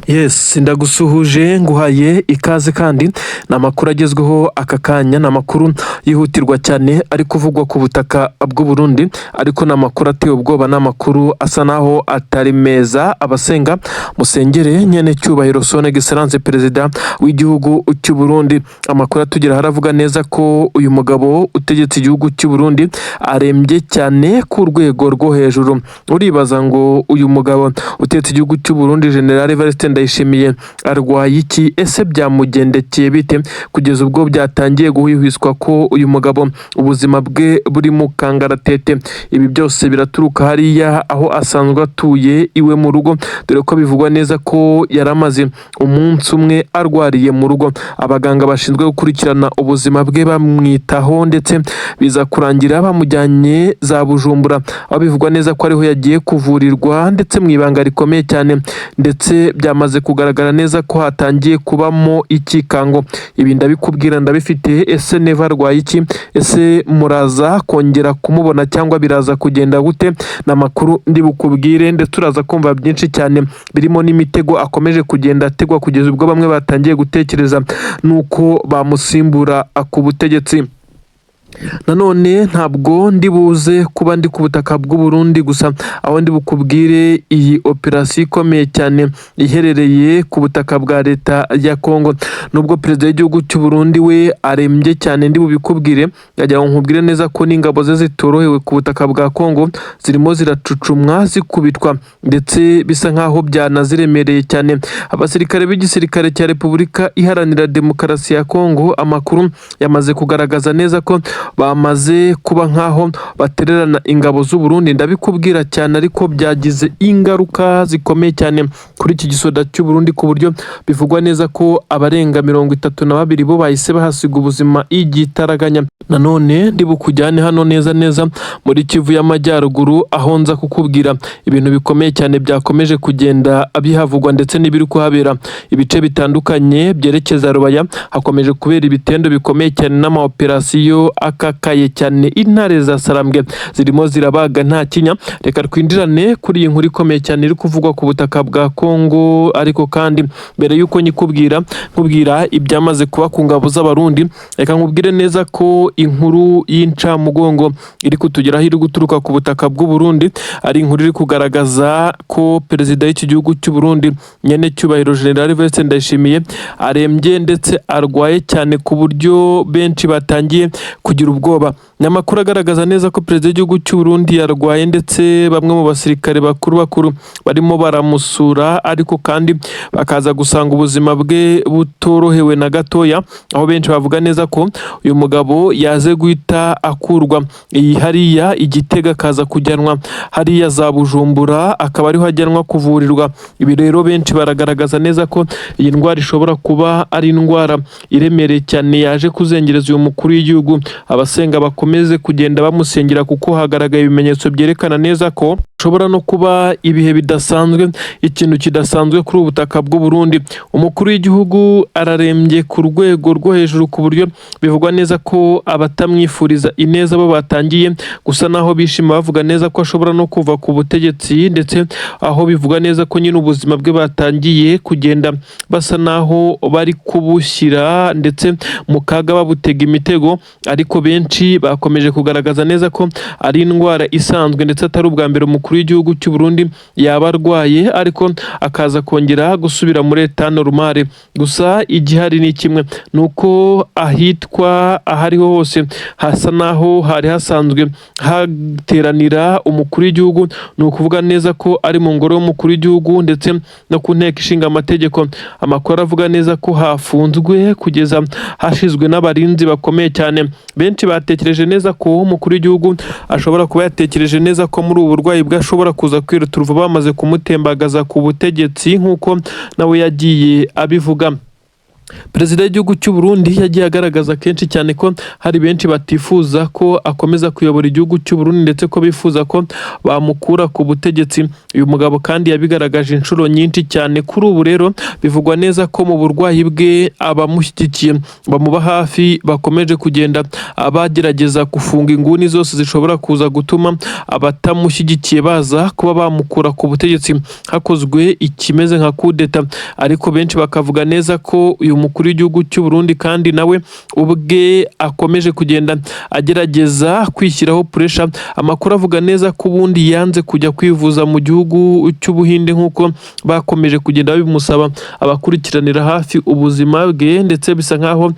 Yes, ndagusuhuje nguhaye ikaze kandi namakuru agezweho aka kanya namakuru yihutirwa cyane ari kuvugwa ku butaka bw'u Burundi ariko namakuru ateye ubwoba namakuru asa naho atari meza abasenga musengere nyene cyubahiro Son Excellence Perezida w'igihugu cy'u Burundi. Amakuru atugira haravuga neza ko uyu mugabo utegetse igihugu cy'u Burundi arembye cyane ku rwego rwo hejuru. Uribaza ngo uyu mugabo utegetse igihugu cy'u Burundi General Ndayishimiye arwaye iki? Ese byamugendekeye bite kugeza ubwo byatangiye guhwihwiswa ko uyu mugabo ubuzima bwe buri mu kangaratete? Ibi byose biraturuka hariya aho asanzwe atuye iwe mu rugo, dore ko bivugwa neza ko yaramaze umunsi umwe arwariye mu rugo. Abaganga bashinzwe gukurikirana ubuzima bwe bamwitaho ndetse biza kurangira bamujyanye za Bujumbura, aho bivugwa neza ko ariho yagiye kuvurirwa ndetse mu ibanga rikomeye cyane, ndetse byamaze kugaragara neza ko hatangiye kubamo ikikango. Ibi ndabikubwira ndabifite. Ese neva arwaye iki? Ese muraza kongera kumubona cyangwa biraza kugenda gute? Namakuru ndi bukubwire, ndetse turaza kumva byinshi cyane birimo n'imitego akomeje kugenda ategwa kugeza ubwo bamwe batangiye gutekereza nuko bamusimbura ku butegetsi. Nanone ntabwo ndi buze kuba ndi ku butaka bw'u Burundi gusa, aho ndi bukubwire iyi operasiyo ikomeye cyane iherereye ku butaka bwa leta ya Congo. Nubwo perezida w'igihugu cy'u Burundi we arembye cyane, ndi bubikubwire yagira ngo nkubwire neza ko n'ingabo ze zitorohewe ku butaka bwa Congo zirimo ziracucumwa zikubitwa, ndetse bisa nkaho byanaziremereye cyane. Abasirikare b'igisirikare cya Repubulika Iharanira Demokarasi ya Congo, amakuru yamaze kugaragaza neza ko bamaze kuba nkaho batererana ingabo z'u Burundi. Ndabikubwira cyane ariko byagize ingaruka zikomeye cyane kuri iki gisoda cy'u Burundi, ku buryo bivugwa neza ko abarenga 32 bo bahise bahasiga ubuzima igitaraganya. Nanone ndi bukujyane hano neza muri Kivu y'Amajyaruguru, aho nza kukubwira ibintu bikomeye cyane byakomeje kugenda bihavugwa ndetse n'ibiri kuhabera. Ibice bitandukanye byerekeza Rubaya hakomeje kubera ibitendo bikomeye cyane n'amaoperasiyo akakaye cyane. Intare za Sarambwe zirimo zirabaga nta kinya. Reka twindirane kuri iyi nkuru ikomeye cyane iri kuvugwa ku butaka bwa Congo, ariko kandi mbere yuko nkubwira ibyamaze kuba ku ngabo z'abarundi, reka nkubwire neza ko inkuru y'incamugongo iri kutugeraho iri guturuka ku butaka bw'u Burundi ari inkuru iri kugaragaza ko perezida w'iki gihugu cy'u Burundi nyene cyubahiro General Ndayishimiye arembye ndetse arwaye cyane ku buryo benshi batangiye kugira ubwoba. N'amakuru agaragaza neza ko perezida w'igihugu cy'u Burundi yarwaye, ndetse bamwe mu basirikare bakuru barimo baramusura, ariko kandi bakaza gusanga ubuzima bwe butorohewe na gatoya, aho benshi bavuga neza ko uyu mugabo yaze guhita akurwa hariya Igitega akaza kujyanwa hariya za Bujumbura, akaba ariho ajyanwa kuvurirwa. Ibi rero benshi baragaragaza neza ko iyi ndwara ishobora kuba ari indwara iremereye cyane yaje kuzengereza uyu mukuru w'igihugu. Abasenga bakomeze kugenda bamusengera, kuko hagaragaye ibimenyetso byerekana neza ko ushobora no kuba ibihe bidasanzwe, ikintu kidasanzwe kuri ubutaka bw'u Burundi. Umukuru w'igihugu ararembye ku rwego rwo hejuru, ku buryo bivugwa neza ko abatamwifuriza ineza bo batangiye gusa naho bishima, bavuga neza ko ashobora no kuva ku butegetsi, ndetse aho bivugwa neza ko nyine ubuzima bwe batangiye kugenda basa naho bari kubushyira ndetse mu kaga babutega imitego. Ariko benshi bakomeje kugaragaza neza ko ari indwara isanzwe, ndetse atari ubwa mbere umukuru w'igihugu cy'u Burundi yaba arwaye ariko akaza kongera gusubira muri leta normale. Gusa igihari ni kimwe, nuko ahitwa ahariho hose hasa naho hari hasanzwe hateranira umukuru w'igihugu, ni ukuvuga neza ko ari mu ngoro y'umukuru w'igihugu ndetse no ku nteko ishinga amategeko. Amakuru avuga neza ko hafunzwe kugeza hashizwe n'abarinzi bakomeye cyane. Benshi batekereje neza ko umukuru w'igihugu ashobora kuba yatekereje neza ko muri ubu burwayi bwe ashobora kuza kwiruturuva bamaze kumutembagaza ku butegetsi, nk'uko nawe yagiye abivuga. Perezida w'igihugu cy'u Burundi yagiye agaragaza kenshi cyane ko hari benshi batifuza ko akomeza kuyobora igihugu cy'u Burundi ndetse ko bifuza ko bamukura ku butegetsi. Uyu mugabo kandi yabigaragaje inshuro nyinshi cyane. Kuri ubu rero bivugwa neza ko mu burwayi bwe abamushyigikiye bamuba hafi bakomeje kugenda abagerageza gufunga inguni zose zishobora kuza gutuma abatamushyigikiye baza kuba bamukura ku butegetsi hakozwe ikimeze nka coup d'etat, ariko benshi bakavuga neza ko uyu mukuru w'igihugu cy'u Burundi kandi nawe ubwe akomeje kugenda agerageza kwishyiraho pressure. Amakuru avuga neza ko ubundi yanze kujya kwivuza mu gihugu cy'Ubuhinde nk'uko bakomeje kugenda babimusaba abakurikiranira hafi ubuzima bwe, ndetse bisa nkaho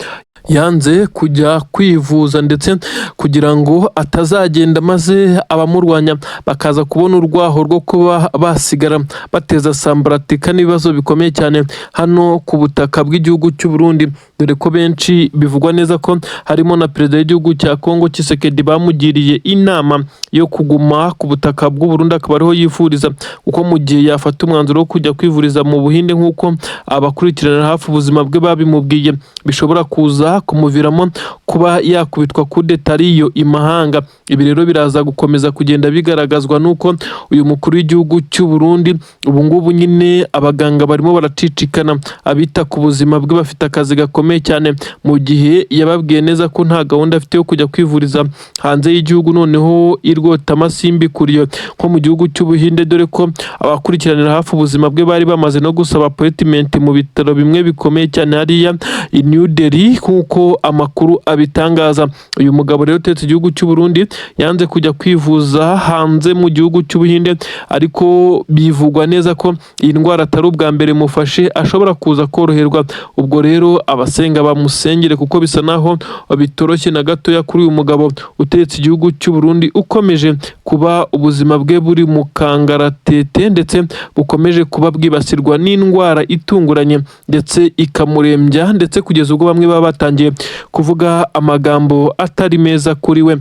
yanze kujya kwivuza ndetse kugira ngo atazagenda maze abamurwanya bakaza kubona urwaho rwo kuba basigara bateza sambaratika n'ibibazo bikomeye cyane hano ku butaka bw'igihugu cy'u Burundi, dore ko benshi bivugwa neza ko harimo na perezida w'igihugu cya Congo Tshisekedi bamugiriye inama yo kuguma ku butaka bw'u Burundi, akaba ariho yifuriza kuko mu gihe yafata umwanzuro wo kujya kwivuriza mu Buhinde nk'uko abakurikirana hafi ubuzima bwe babimubwiye, bishobora kuza kumuviramo kuba yakubitwa coup d'etat ariyo imahanga. Ibi rero biraza gukomeza kugenda bigaragazwa nuko uyu mukuru w'igihugu cy'u Burundi ubu ngubu nyine abaganga barimo baracicikana, abita ku buzima bwe bafite akazi gakomeye cyane, mu gihe yababwiye neza ko nta gahunda afite yo kujya kwivuriza hanze y'igihugu, noneho irwota amasimbi kuriyo nko mu gihugu cy'Ubuhinde, dore ko abakurikiranira hafi ubuzima bwe bari bamaze no gusaba appointment mu bitaro bimwe bikomeye cyane hariya i New Delhi nk'uko amakuru abitangaza. Uyu mugabo rero utetse igihugu cy'u Burundi yanze kujya kwivuza hanze mu gihugu cy'Ubuhinde, ariko bivugwa neza ko iyi ndwara atari ubwa mbere mufashe, ashobora kuza koroherwa. Ubwo rero abasenga bamusengere kuko bisa naho bitoroshye na gatoya kuri uyu mugabo utetse igihugu cy'u Burundi ukomeje kuba ubuzima bwe buri mu kangaratete ndetse bukomeje kuba bwibasirwa n'indwara itunguranye ndetse ikamurembya, ndetse kugeza ubwo bamwe baba batangiye kuvuga amagambo atari meza kuri we.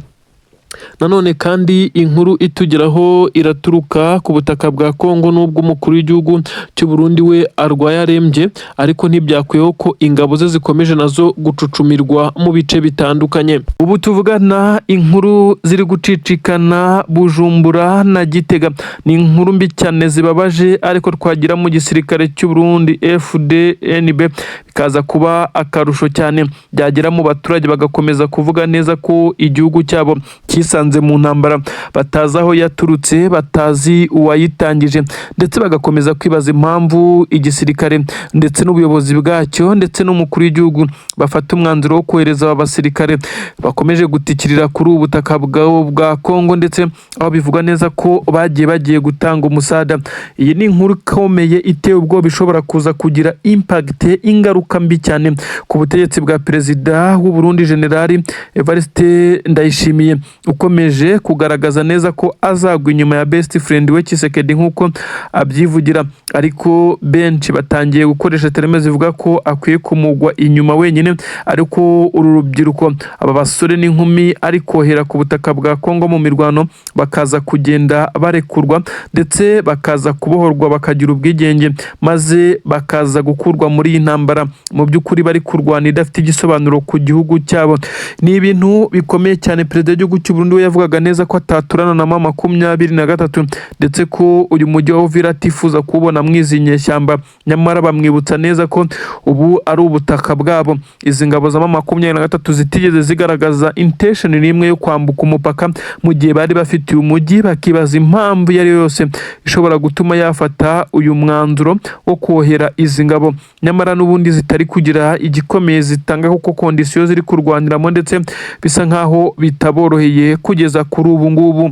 Nanone kandi inkuru itugeraho iraturuka ku butaka bwa Congo, n'ubwo umukuru w'igihugu cy'u Burundi we arwaye arembye, ariko ntibyakwiyeho ko ingabo ze zikomeje nazo gucucumirwa mu bice bitandukanye. Ubu tuvugana inkuru ziri gucicikana Bujumbura na Gitega, ni inkuru mbi cyane zibabaje, ariko twagira mu gisirikare cy'u Burundi FDNB bikaza kuba akarusho cyane, byagera mu baturage bagakomeza kuvuga neza ko igihugu cyabo kisanze mu ntambara batazi aho yaturutse, batazi uwayitangije, ndetse bagakomeza kwibaza impamvu igisirikare ndetse n'ubuyobozi bwacyo ndetse n'umukuru w'igihugu bafata umwanzuro wo kohereza aba basirikare bakomeje gutikirira kuri ubu butaka bwa Congo, ndetse aho bivugwa neza ko bagiye gutanga umusada. Iyi ni inkuru ikomeye iteye ubwoba, ishobora kuza kugira impact, ingaruka mbi cyane ku butegetsi bwa perezida w'u Burundi Generali Evariste Ndayishimiye, ukomeje kugaragaza neza ko azagwa inyuma ya best friend we Tshisekedi nk'uko abyivugira, ariko benshi batangiye gukoresha terime zivuga ko akwiye kumugwa inyuma wenyine, ariko uru rubyiruko aba basore n'inkumi ari kohera ku butaka bwa Congo mu mirwano bakaza kugenda barekurwa ndetse bakaza kubohorwa bakagira ubwigenge, maze bakaza gukurwa muri iyi ntambara mu by'ukuri bari kurwana idafite igisobanuro ku gihugu cyabo. Ni ibintu bikomeye cyane. Perezida w'igihugu cy'u Burundi we yavugaga neza ko ataturana na M23 ndetse ko uyu mujyi wa Uvira atifuza kubona mwizi nyeshyamba, nyamara bamwibutsa neza ko ubu ari ubutaka bwabo. Izi ngabo za M23 zitigeze zigaragaza intention n'imwe yo kwambuka umupaka mu gihe bari bafitiye umujyi, bakibaza impamvu yari yose ishobora gutuma yafata uyu mwanzuro wo kohera izi ngabo, nyamara n'ubundi zitari kugira igikomeye zitanga kuko kondisiyo ziri kurwaniramo ndetse bisa nkaho bitaboroheye kugeza kuri ubu ngubu.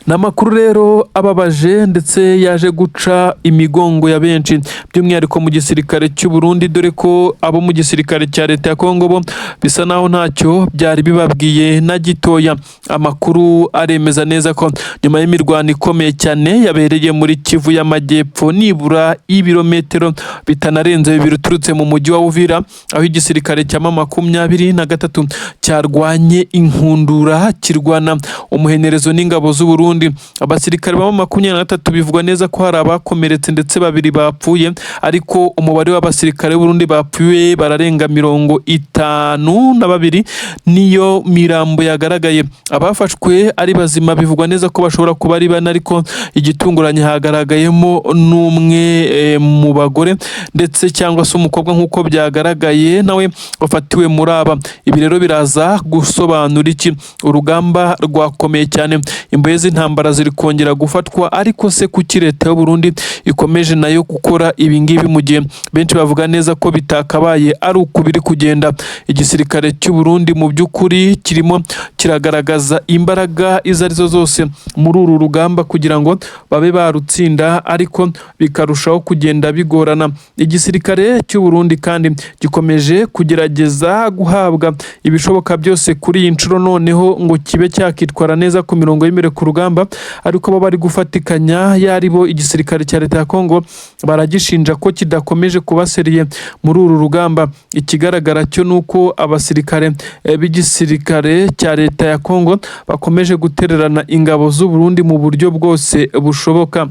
N'amakuru rero ababaje ndetse yaje guca imigongo ya benshi, by'umwihariko mu gisirikare cy'u Burundi, dore ko abo mu gisirikare cya leta ya Congo bo bisa naho ntacyo byari bibabwiye na gitoya. Amakuru aremeza neza ko nyuma y'imirwano ikomeye cyane yabereye muri Kivu y'Amajyepfo, nibura ibirometero bitanarenze 2 uturutse mu mujyi wa Uvira, aho igisirikare cya M23 cyarwanye inkundura kirwana umuhenerezo n'ingabo z'u Burundi Burundi. Abasirikare ba 23 bivugwa neza ko hari abakomeretse ndetse babiri bapfuye, ariko umubare w'abasirikare b'u Burundi bapfuye bararenga 52 niyo mirambo yagaragaye. Abafashwe ari bazima bivugwa neza ko bashobora kuba ari bane, ariko igitunguranye hagaragayemo n'umwe mu bagore ndetse cyangwa se umukobwa nk'uko byagaragaye nawe wafatiwe muri aba. Ibi rero biraza gusobanura iki? Urugamba rwakomeye cyane, imbohe z'intambara ziri kongera gufatwa, ariko se kuki leta y'u Burundi ikomeje nayo gukora ibi ngibi mu gihe benshi bavuga neza ko bitakabaye ari uko biri kugenda? Igisirikare cy'u Burundi mu by'ukuri kirimo kiragaragaza imbaraga izo arizo zose muri uru rugamba kugira ngo babe barutsinda, ariko bikarushaho kugenda bigorana. Igisirikare cy'u Burundi kandi gikomeje kugerageza guhabwa ibishoboka byose kuri iyi nshuro, noneho ngo kibe cyakitwara neza ku mirongo y'imbere ku rugamba, ariko baba bari gufatikanya yaribo igisirikare cya leta ya Congo baragishinja ko kidakomeje kubaseriye muri uru rugamba. Ikigaragara cyo nuko abasirikare b'igisirikare cya leta ya Congo bakomeje gutererana ingabo z'u Burundi mu buryo bwose bushoboka.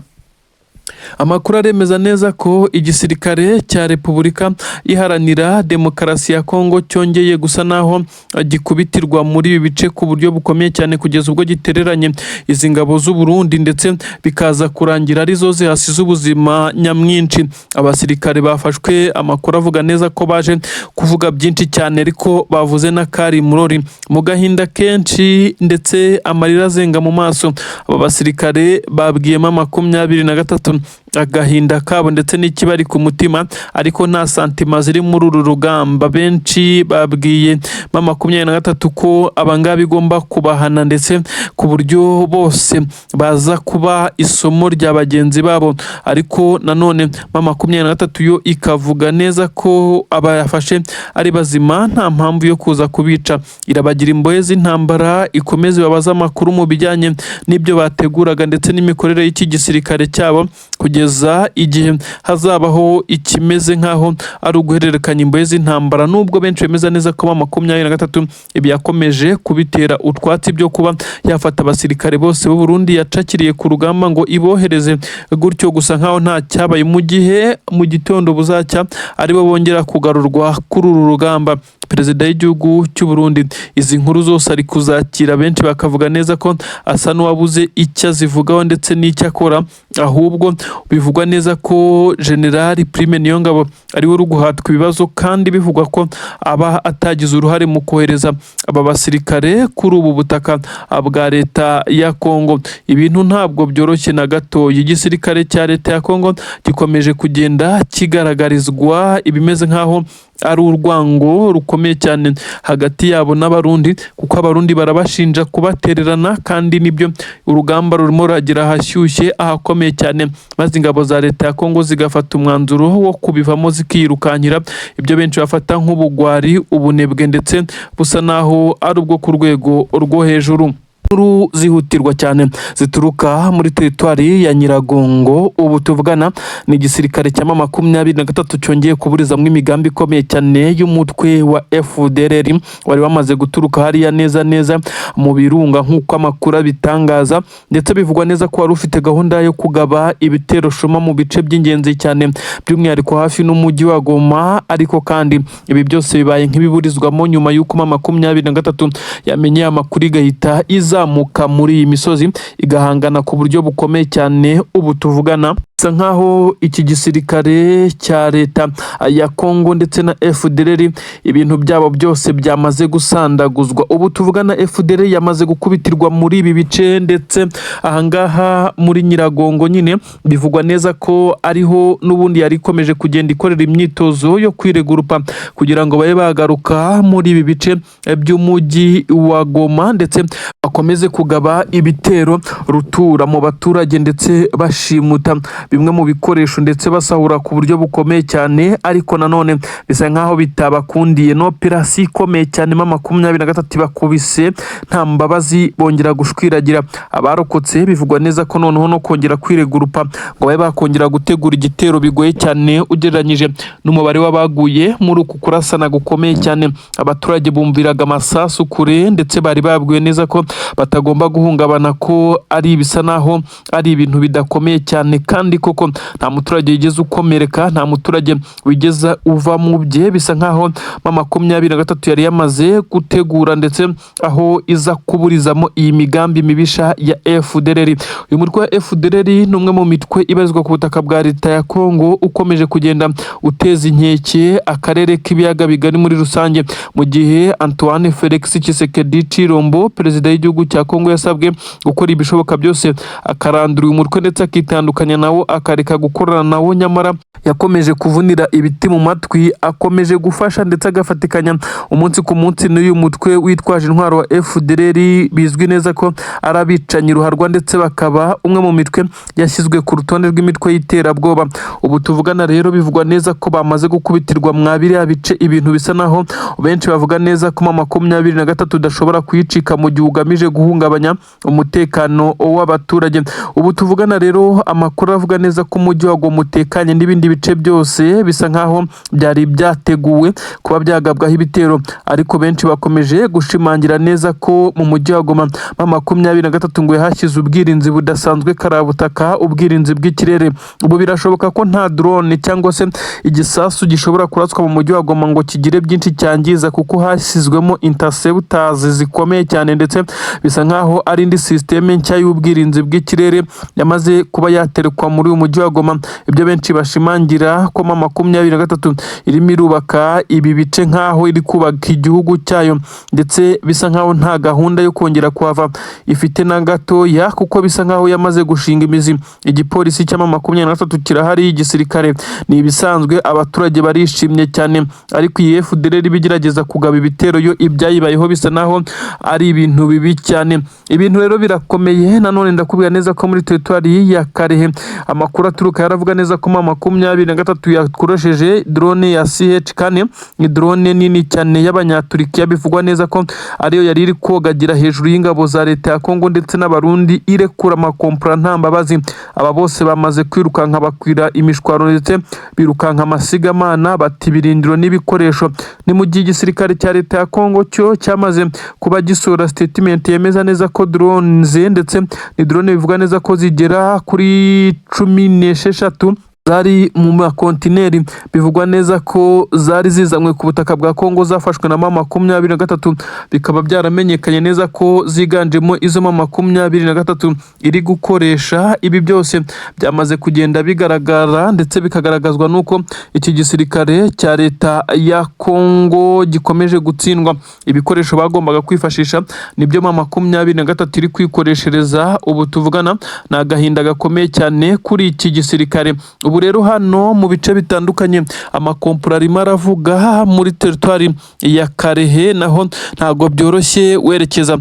Amakuru aremeza neza ko igisirikare cya Repubulika Iharanira Demokarasi ya Congo cyongeye gusa naho gikubitirwa muri ibi bice ku buryo bukomeye cyane, kugeza ubwo gitereranye izi ngabo z'u Burundi ndetse bikaza kurangira arizo zihasize ubuzima nyamwinshi. Abasirikare bafashwe, amakuru avuga neza ko baje kuvuga byinshi cyane, ariko bavuze na kari murori mu gahinda kenshi ndetse amarira azenga mu maso. Aba basirikare babwiyemo 23 agahinda kabo ndetse n'ikibari ku mutima, ariko nta santima ziri muri uru rugamba. Benshi babwiye 23 ko abangaba igomba kubahana ndetse ku buryo bose baza kuba isomo rya bagenzi babo, ariko nanone 23 yo ikavuga neza ko abayafashe ari bazima, nta mpamvu yo kuza kubica. Irabagira imbohe z'intambara, ikomeze babaza amakuru mu bijyanye n'ibyo bateguraga ndetse n'imikorere y'iki gisirikare cyabo, kugeza igihe hazabaho ikimeze nkaho ari uguhererekanya imbohe z'intambara. Nubwo benshi bemeza neza ko 23 ibi yakomeje kubitera utwatsi byo kuba yafata abasirikare bose b'u Burundi yacakiriye ku rugamba ngo ibohereze gutyo gusa nkaho nta cyabaye, mu gihe mu gitondo buzacya aribo bongera kugarurwa kuri uru rugamba. Perezida w'igihugu cy'u Burundi izi nkuru zose ari kuzakira, benshi bakavuga neza ko asa n'uwabuze icyo azivugaho ndetse n'icyo akora, ahubwo bivugwa neza ko General Prime Niyongabo ari we uri guhatwa ibibazo, kandi bivugwa ko aba atagize uruhare mu kohereza aba basirikare kuri ubu butaka bwa leta ya Congo. Ibintu ntabwo byoroshye na gato. Igisirikare cya leta ya Congo gikomeje kugenda kigaragarizwa ibimeze nkaho ari urwango rukomeye cyane hagati yabo n'abarundi, kuko abarundi barabashinja kubatererana, kandi nibyo urugamba rurimo ruragira hashyushye ahakomeye cyane, maze ingabo za leta ya Congo zigafata umwanzuro wo kubivamo zikirukankira ibyo benshi bafata nk'ubugwari, ubunebwe ndetse busa naho ari ubwo ku rwego rwo hejuru. Inkuru zihutirwa cyane zituruka muri teritwari ya Nyiragongo. Ubu tuvugana ni igisirikare cya 23 cyongeye kuburizamo imigambi ikomeye cyane y'umutwe wa FDLR wari wamaze guturuka hariya neza mu birunga nk'uko amakuru abitangaza, ndetse bivugwa neza ko wari ufite gahunda yo kugaba ibitero shuma mu bice by'ingenzi cyane, by'umwihariko hafi n'umujyi wa Goma. Ariko kandi ibi byose bibaye nk'ibiburizwamo nyuma y'uko 23 yamenye amakuru igahita izamuka muri iyi misozi igahangana ku buryo bukomeye cyane. Ubu tuvugana bisa nkaho iki gisirikare cya leta ya Congo ndetse na FDLR ibintu byabo byose byamaze gusandaguzwa. Ubu tuvugana FDLR yamaze gukubitirwa muri ibi bice, ndetse ahangaha muri Nyiragongo nyine bivugwa neza ko ariho n'ubundi yari ikomeje kugenda ikorera imyitozo yo kwiregurupa kugira ngo babe bagaruka muri ibi bice by'umujyi wa Goma, ndetse bakomeze kugaba ibitero rutura mu baturage ndetse bashimuta bimwe mu bikoresho ndetse basahura ku buryo bukomeye cyane. Ariko nanone bisa nkaho bitabakundiye, no operasi ikomeye cyane 23 bakubise nta mbabazi bongera gushwiragira. Abarokotse bivugwa neza ko noneho no kongera kwiregurupa ngo babe bakongera gutegura igitero bigoye cyane ugereranyije n'umubare w'abaguye muri uku kurasana gukomeye cyane. Abaturage bumviraga amasasu kure, ndetse bari babwiwe neza ko batagomba guhungabana, ko ari bisa naho ari ibintu bidakomeye cyane, kandi koko nta muturage wigeze ukomereka, nta muturage wigeze uva mu bye. Bisa nkaho M23 yari yamaze gutegura ndetse aho iza kuburizamo iyi migambi mibisha ya FDLR. Uyu mutwe wa FDLR ni umwe mu mitwe ibarizwa ku butaka bwa leta ya Congo, ukomeje kugenda uteza inkeke akarere k'ibiyaga bigari muri rusange, mu gihe Antoine Felix Tshisekedi Tshilombo, perezida w'igihugu cya Congo, yasabwe gukora ibishoboka byose akarandura uyu mutwe ndetse akitandukanya nawo, akareka gukorana nawo. Nyamara yakomeje kuvunira ibiti mu matwi, akomeje gufasha ndetse agafatikanya umunsi ku munsi n'uyu mutwe witwaje intwaro wa FDLR, bizwi neza ko ari abicanyi ruharwa ndetse bakaba umwe mu mitwe yashyizwe ku rutonde rw'imitwe y'iterabwoba. Ubu tuvugana rero bivugwa neza ko bamaze gukubitirwa mwabiriya bice, ibintu bisa naho benshi bavuga neza ko M23 udashobora kuyicika mu gihe ugamije guhungabanya umutekano w'abaturage. Ubu tuvugana rero amakuru avuga neza ko umujyi wa Goma utekanye n'ibindi bice byose bisa nkaho byari byateguwe kuba byagabwaho ibitero, ariko benshi bakomeje gushimangira neza ko mu mujyi wa Goma M23 ngo yahashyize ubwirinzi budasanzwe karabutaka, ubwirinzi bw'ikirere. Ubu birashoboka ko nta drone cyangwa se igisasu gishobora kuraswa mu mujyi wa Goma ngo kigire byinshi cyangiza, kuko hashyizwemo interceptors zikomeye cyane, ndetse bisa nkaho ari indi systeme nshya y'ubwirinzi bw'ikirere yamaze kuba yaterekwa muri uyu mujyi wa Goma. Ibyo benshi bashimangira ko M23 irimo irubaka ibi bice nkaho iri kubaka igihugu cyayo, ndetse bisa nkaho nta gahunda yo kongera kuhava ifite na gatoya, kuko bisa nkaho yamaze gushinga imizi. Igipolisi cya M23 kirahari, igisirikare ni ibisanzwe, abaturage barishimye cyane, ariko iyi FDLR bigerageza kugaba ibitero yo ibyayibayeho bisa naho ari ibintu bibi cyane. Ibintu rero birakomeye. Nanone ndakubwira neza ko muri territoire ya Karehe amakuru aturuka yaravuga neza ko M23 yakoresheje drone ya CH4, ni drone nini cyane y'Abanyaturikiya, bivugwa neza ko ariyo yari iri kogagira hejuru y'ingabo za leta ya Congo ndetse n'Abarundi, irekura amakompra nta mbabazi. Aba bose bamaze kwirukanka bakwira imishwaro ndetse birukanka amasigamana, bati birindiro n'ibikoresho. Ni mu gihe igisirikare cya leta ya Congo cyo cyamaze kuba gisura statement yemeza neza ko drones, ndetse ni drone bivuga neza ko zigera kuri 16 zari mu makontineri, bivugwa neza ko zari zizanywe ku butaka bwa Congo, zafashwe na M23, bikaba byaramenyekanye neza ko ziganjemo izo M23 iri gukoresha. Ibi byose byamaze kugenda bigaragara ndetse bikagaragazwa nuko iki gisirikare cya leta ya Congo gikomeje gutsindwa. Ibikoresho bagombaga kwifashisha nibyo M23 iri kwikoreshereza. Ubu tuvugana na gahinda gakomeye cyane kuri iki gisirikare. Ubu rero hano mu bice bitandukanye amakompura arimo aravuga muri territoire ya Karehe, naho ntago byoroshye werekeza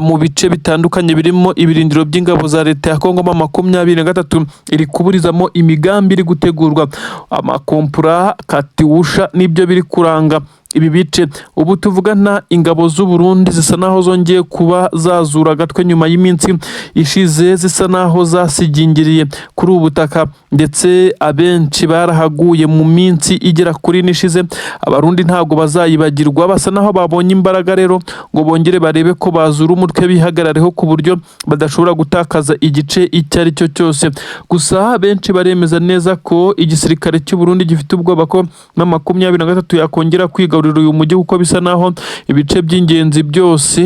mu bice bitandukanye birimo ibirindiro by'ingabo za leta ya Congo. M23 iri kuburizamo imigambi iri gutegurwa, amakompura katiwusha nibyo biri kuranga ibi bice. Ubu tuvugana ingabo z'u Burundi zisa naho zongeye kuba zazura agatwe nyuma y'iminsi ishize, zisa naho zasigingiriye kuri ubu butaka, ndetse abenshi barahaguye mu minsi igera kuri nishize. Abarundi ntabwo bazayibagirwa, basa naho babonye imbaraga rero ngo bongere barebe ko bazura umutwe bihagarareho ku buryo badashobora gutakaza igice icyo ari cyo cyose. Gusa benshi baremeza neza ko igisirikare cy'u Burundi gifite ubwoba ko M23 yakongera kwiga uyu mujyi, kuko bisa naho ibice by'ingenzi byose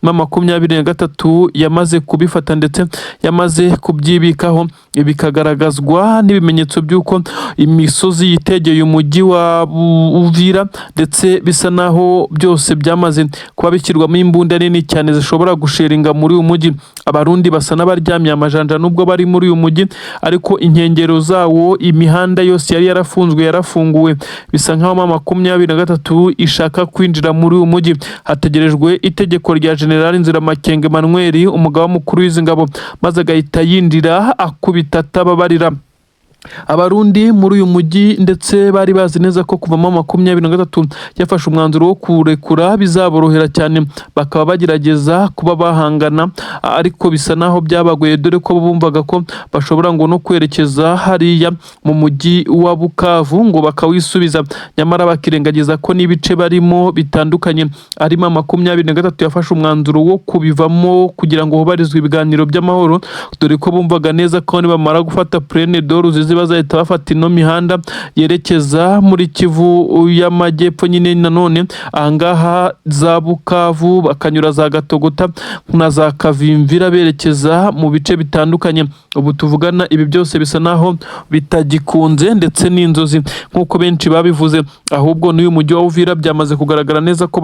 M23 yamaze kubifata ndetse yamaze kubyibikaho. Bikagaragazwa n'ibimenyetso by'uko imisozi yitegeye umujyi wa Uvira, ndetse bisa naho byose byamaze kuba bishyirwamo imbunda nini cyane zishobora gusheringa muri uyu mujyi. Abarundi basa n'abaryamye amajanja nubwo bari muri uyu mujyi, ariko inkengero zawo imihanda yose yari yarafunguwe. Bisa nkaho M23 ishaka kwinjira muri uyu mujyi. Hategerejwe itegeko rya General Nziramakenge Emmanuel, umugaba mukuru w'izi ngabo, maze agahita yinjira akubita atababarira. Abarundi muri uyu mujyi ndetse bari bazi neza ko kuva mu 2023 yafashe umwanzuro wo kurekura bizaborohera cyane, bakaba bagerageza kuba bahangana, ariko bisa naho byabagoye dore ko bumvaga ko bashobora ngo no kwerekeza hariya mu mujyi wa Bukavu ngo bakawisubiza, nyamara bakirengagiza ko n'ibice barimo bitandukanye. Arimo 2023 yafashe umwanzuro wo kubivamo kugira ngo hubarizwe ibiganiro by'amahoro, dore ko bumvaga neza ko nibamara gufata Plaine d'Or bazahita bafata ino mihanda yerekeza muri Kivu y'Amajyepfo nyine nanone ahangaha za Bukavu, bakanyura za Gatogota na za Kavimvira berekeza mu bice bitandukanye. Ubu tuvugana ibi byose bisa naho bitagikunze ndetse n'inzozi nk'uko benshi babivuze, ahubwo n'uyu mujyi wa Uvira byamaze kugaragara neza ko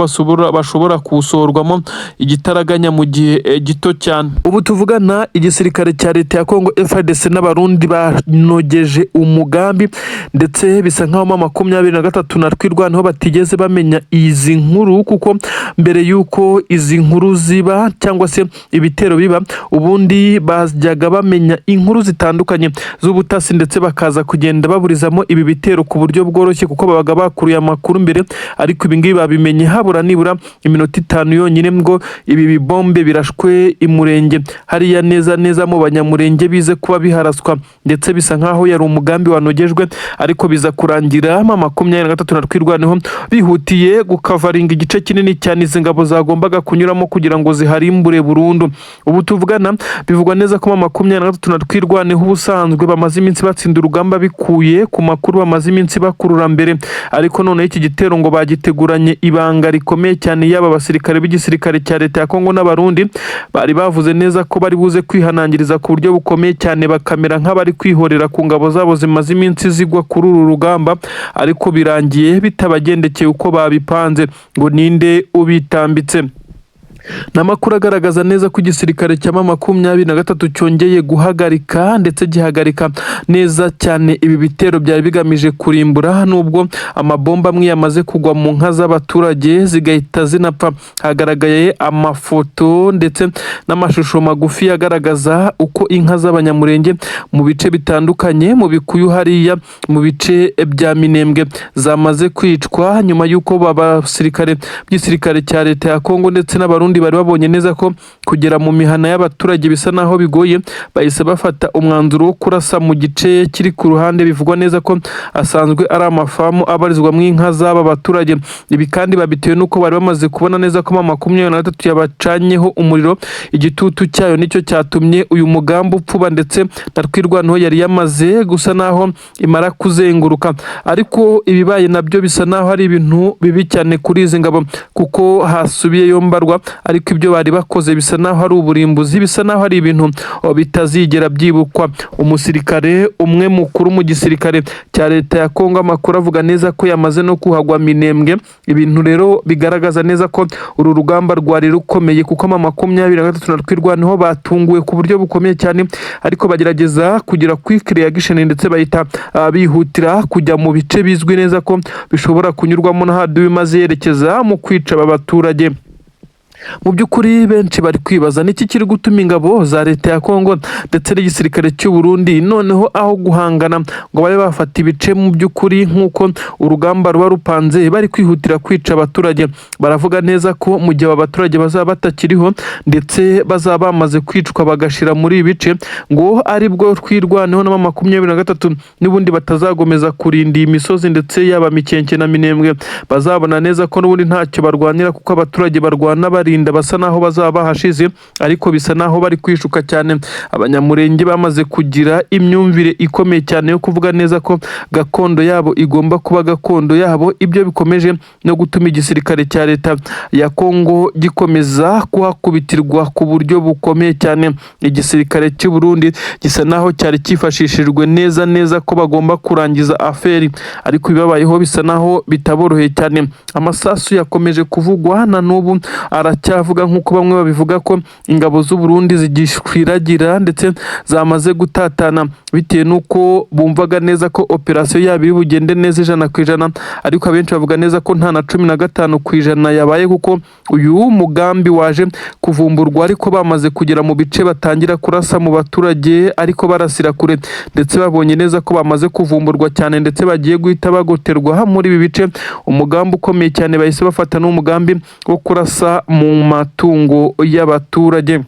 bashobora kuwusohorwamo igitaraganya mu gihe gito cyane. Ubu tuvugana igisirikare cya leta ya Congo FARDC n'abarundi banogeje umugambi ndetse bisa nkaho mu 2023 na twirwanaho batigeze bamenya izi nkuru, kuko mbere yuko izi nkuru ziba cyangwa se ibitero biba ubundi bajyaga bamenya inkuru zitandukanye z'ubutasi ndetse bakaza kugenda baburizamo ibi bitero ku buryo bworoshye, kuko babaga bakuruye amakuru mbere, ariko ibi ngibi babimenye habura nibura iminota 5 yonyine ngo ibi bibombe birashwe imurenge hariya neza mu banyamurenge bize kuba biharaswa, ndetse bisa nkaho yari umugambi wanogejwe, ariko biza kurangira mu 2023 na twirwaneho bihutiye gukavaringa igice kinini cyane izi ngabo zagombaga kunyuramo kugira ngo ziharimbure burundu. Ubu tuvugana bivugwa neza ko mu 2023 na twirwaneho ubusanzwe bamaze iminsi batsinda urugamba bikuye ku makuru bamaze iminsi bakurura mbere, ariko none iki gitero ngo bagiteguranye ibanga rikomeye cyane. Yaba abasirikare b'igisirikare cya leta ya Congo n'abarundi bari bavuze neza ko bari buze kwihanangiriza ku buryo bukomeye cyane, bakamera nk'abari kwihorera ku ngabo zabo zimaze iminsi zigwa kuri uru rugamba, ariko birangiye bitabagendekeye uko babipanze ngo ninde ubitambitse. N'amakuru agaragaza neza ko igisirikare cya 2023 cyongeye guhagarika ndetse gihagarika neza cyane ibi bitero byari bigamije kurimbura, nubwo amabomba amwe yamaze kugwa mu nka z'abaturage zigahita zinapfa. Hagaragaye amafoto ndetse n'amashusho magufi agaragaza uko inka z'abanyamurenge mu bice bitandukanye mu bikuyu hariya mu bice bya Minembwe zamaze kwicwa, nyuma y'uko abasirikare by'isirikare cya leta ya Congo ndetse n'abarundi bari babonye neza ko kugera mu mihana y'abaturage bisa naho bigoye, bahise bafata umwanzuro wo kurasa mu gice kiri ku ruhande bivugwa neza ko asanzwe ari amafamu abarizwamo inka z'aba baturage. Ibi kandi babitewe nuko bari bamaze kubona neza ko mu 2023 yabacanyeho umuriro, igitutu cyayo nicyo cyatumye uyu mugambi upfuba, ndetse na twirwanaho yari yamaze gusa naho imara kuzenguruka. Ariko ibibaye nabyo bisa naho ari ibintu bibi cyane kuri izi ngabo, kuko hasubiye yombarwa, ariko ibyo bari bakoze bisa naho ari uburimbuzi, bisa naho ari ibintu bitazigera byibukwa. Umusirikare umwe mukuru mu gisirikare cya leta ya Congo, amakuru avuga neza ko yamaze no kuhagwa Minembwe. Ibintu rero bigaragaza neza ko uru rugamba rwari rukomeye, kuko mu 2023 na twirwanaho batunguwe ku buryo bukomeye cyane, ariko bagerageza kugira quick reaction ndetse bahita bihutira kujya mu bice bizwi neza ko bishobora kunyurwamo na hadu bimaze yerekeza mu kwica aba baturage. Mu by'ukuri benshi bari kwibaza niki kiri gutuma ingabo za leta ya Congo ndetse n'igisirikare cy'u Burundi noneho aho guhangana ngo babe bafata ibice mu by'ukuri nk'uko urugamba ruba rupanze, bari kwihutira kwica abaturage. Baravuga neza ko mu gihe abaturage bazaba batakiriho ndetse bazaba bamaze kwicwa bagashira muri ibice, ngo ari bwo twirwaneho na 2023 n'ubundi batazagomeza kurinda imisozi ndetse yaba Mikenke na Minembwe, bazabona neza ko n'ubundi ntacyo barwanira, kuko abaturage barwana barinda basa naho bazaba bahashize, ariko bisa naho bari kwishuka cyane. Abanyamurenge bamaze kugira imyumvire ikomeye cyane yo kuvuga neza ko gakondo yabo igomba kuba gakondo yabo. Ibyo bikomeje no gutuma igisirikare cya leta ya Congo gikomeza kuhakubitirwa ku buryo bukomeye cyane. Igisirikare cy'u Burundi gisa naho cyari cyifashishijwe neza ko bagomba kurangiza aferi, ariko bibabayeho bisa naho bitaboroheye cyane. Amasasu yakomeje kuvugwa na n'ubu baracyavuga nk'uko bamwe babivuga ko ingabo z'u Burundi zigishwiragira ndetse zamaze gutatana bitewe n'uko bumvaga neza ko operasiyo yabo iri bugende neza 100%, ariko abenshi bavuga neza ko nta na 15% yabaye kuko uyu mugambi waje kuvumburwa ariko bamaze kugera mu bice batangira kurasa mu baturage ariko barasira kure, ndetse babonye neza ko bamaze kuvumburwa cyane ndetse bagiye guhita bagoterwa muri ibi bice. Umugambi ukomeye cyane bahise bafata n'umugambi wo kurasa mu matungo y'abaturage.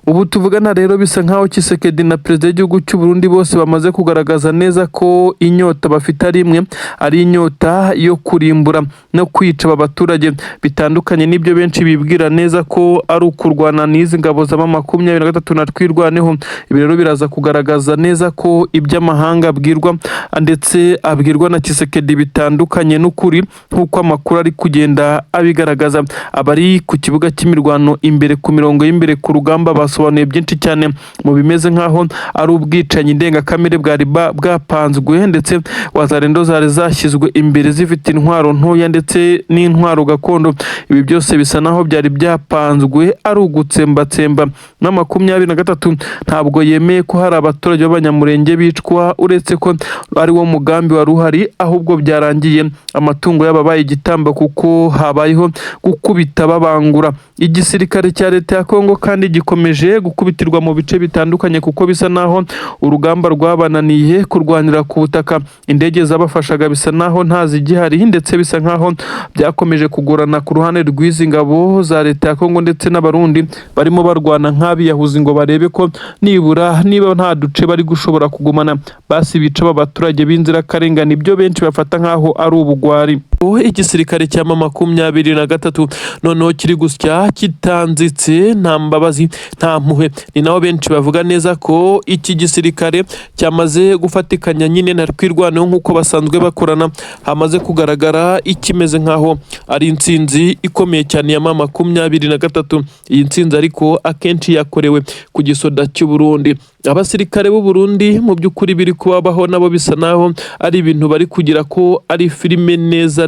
Ubu tuvugana rero bisa nkaho Tshisekedi na perezida w'igihugu cy'u Burundi bose bamaze kugaragaza neza ko inyota bafite ari imwe, ari inyota yo kurimbura no kwica abaturage, bitandukanye n'ibyo benshi bibwira neza ko ari ukurwana n'izi ngabo za 23 na twirwaneho. Ibi rero biraza kugaragaza neza ko iby'amahanga abwirwa ndetse abwirwa na Tshisekedi bitandukanye n'ukuri nk'uko amakuru ari kugenda abigaragaza. Abari ku kibuga cy'imirwano imbere ku mirongo y'imbere ku rugamba basobanuye byinshi cyane mu bimeze nkaho ari ubwicanyi ndengakamere bwari bwapanzwe, ndetse wazarendo zari zashyizwe imbere zifite intwaro ntoya ndetse n'intwaro gakondo. Ibi byose bisa naho byari byapanzwe ari ugutsembatsemba. Na 23 ntabwo yemeye ko hari abaturage b'abanyamurenge bicwa, uretse ko ari wo mugambi wari uhari, ahubwo byarangiye amatungo y'ababaye igitamba kuko habayeho gukubita babangura. Igisirikare cya leta ya Congo kandi gikomeje gukubitirwa mu bice bitandukanye kuko bisa naho urugamba rwabananiye kurwanira ku butaka. Indege zabafashaga bisa naho ntazigihari, ndetse bisa nkaho byakomeje kugorana ku ruhande rw'izi ngabo za leta ya Congo ndetse n'abarundi barimo barwana nk'abiyahuzi ngo barebe ko niba nta duce bari gushobora kugumana basi bica abaturage b'inzirakarengane. Ibyo benshi bafata nkaho ari ubugwari. Igisirikare cya 23 noneho kiri gusya kitanzitse, nta mbabazi nta mpuhwe. Ni naho benshi bavuga neza ko iki gisirikare cyamaze gufatikanya nyine na twirwaneho nk'uko basanzwe bakorana. Hamaze kugaragara ikimeze nkaho ari intsinzi ikomeye cyane ya 23. Iyi ntsinzi ariko akenshi yakorewe ku gisoda cy'u Burundi. Abasirikare b'u Burundi mu by'ukuri biri kubabaho nabo bisa naho ari ibintu bari kugira ko ari filime neza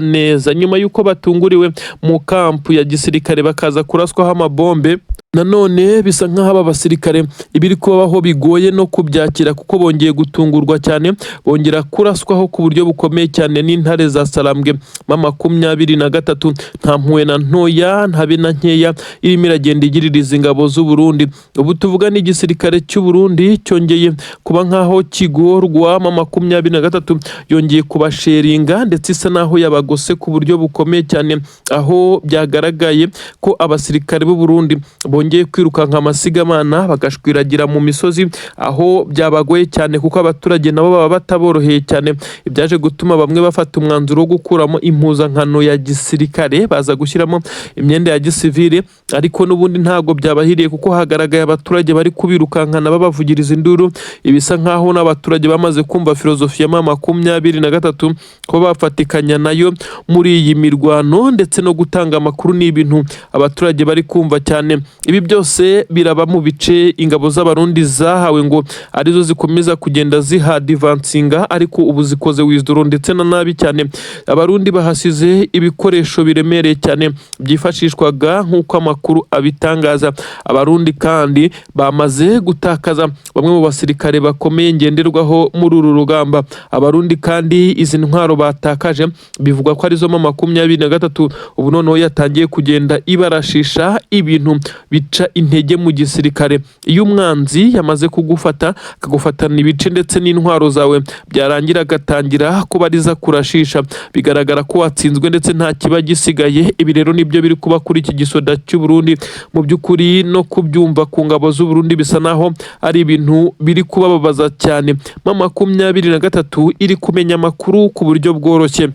nyuma yuko batunguriwe mu kampu ya gisirikare bakaza kuraswaho amabombe. Nanone bisa nkaho aba basirikare ibiri kubaho bigoye no kubyakira kuko bongeye gutungurwa cyane, bongera kuraswaho ku buryo bukomeye cyane n'intare za Sarambwe. 23 nta mpuwe na ntoya ntabe na nkeya irimo iragenda igiririza ingabo z'u Burundi. Ubu tuvuga n'igisirikare cy'u Burundi cyongeye kuba nkaho kigorwa. 23 yongeye kubasheringa ndetse isa naho yabagose ku buryo bukomeye cyane, aho byagaragaye ko abasirikare b'u Burundi bongeye kwirukanka amasigamana bagashwiragira mu misozi, aho byabagoye cyane kuko abaturage nabo baba bataboroheye cyane. Ibyaje gutuma bamwe bafata umwanzuro wo gukuramo impuzankano ya gisirikare baza gushyiramo imyenda ya gisivile, ariko n'ubundi ntago byabahiriye kuko hagaragaye abaturage bari kubirukankana babavugiriza induru. Ibisa nkaho n'abaturage bamaze kumva filozofi ya 23 ko bafatikanya nayo muri iyi mirwano ndetse no gutanga amakuru n'ibintu abaturage bari kumva cyane. Ibi byose biraba mu bice ingabo z'abarundi zahawe ngo arizo zikomeza kugenda zihadivansinga, ariko ubu zikoze wizidoro ndetse na nabi cyane. Abarundi bahasize ibikoresho biremereye cyane byifashishwaga nk'uko amakuru abitangaza. Abarundi kandi bamaze gutakaza bamwe mu basirikare bakomeye ngenderwaho muri uru rugamba. Abarundi kandi izi ntwaro batakaje bivugwa ko arizo 23 ubu noneho yatangiye kugenda ibarashisha ibintu bica intege mu gisirikare. Iyo umwanzi yamaze kugufata akagufatana ibice ndetse n'intwaro zawe, byarangira agatangira kubariza kurashisha, bigaragara ko watsinzwe ndetse nta kiba gisigaye. Ibi rero nibyo biri kuba kuri iki gisoda cy'u Burundi. Mu by'ukuri no kubyumva ku ngabo z'u Burundi bisa naho ari ibintu biri kubababaza cyane. 23 iri kumenya amakuru ku buryo bworoshye.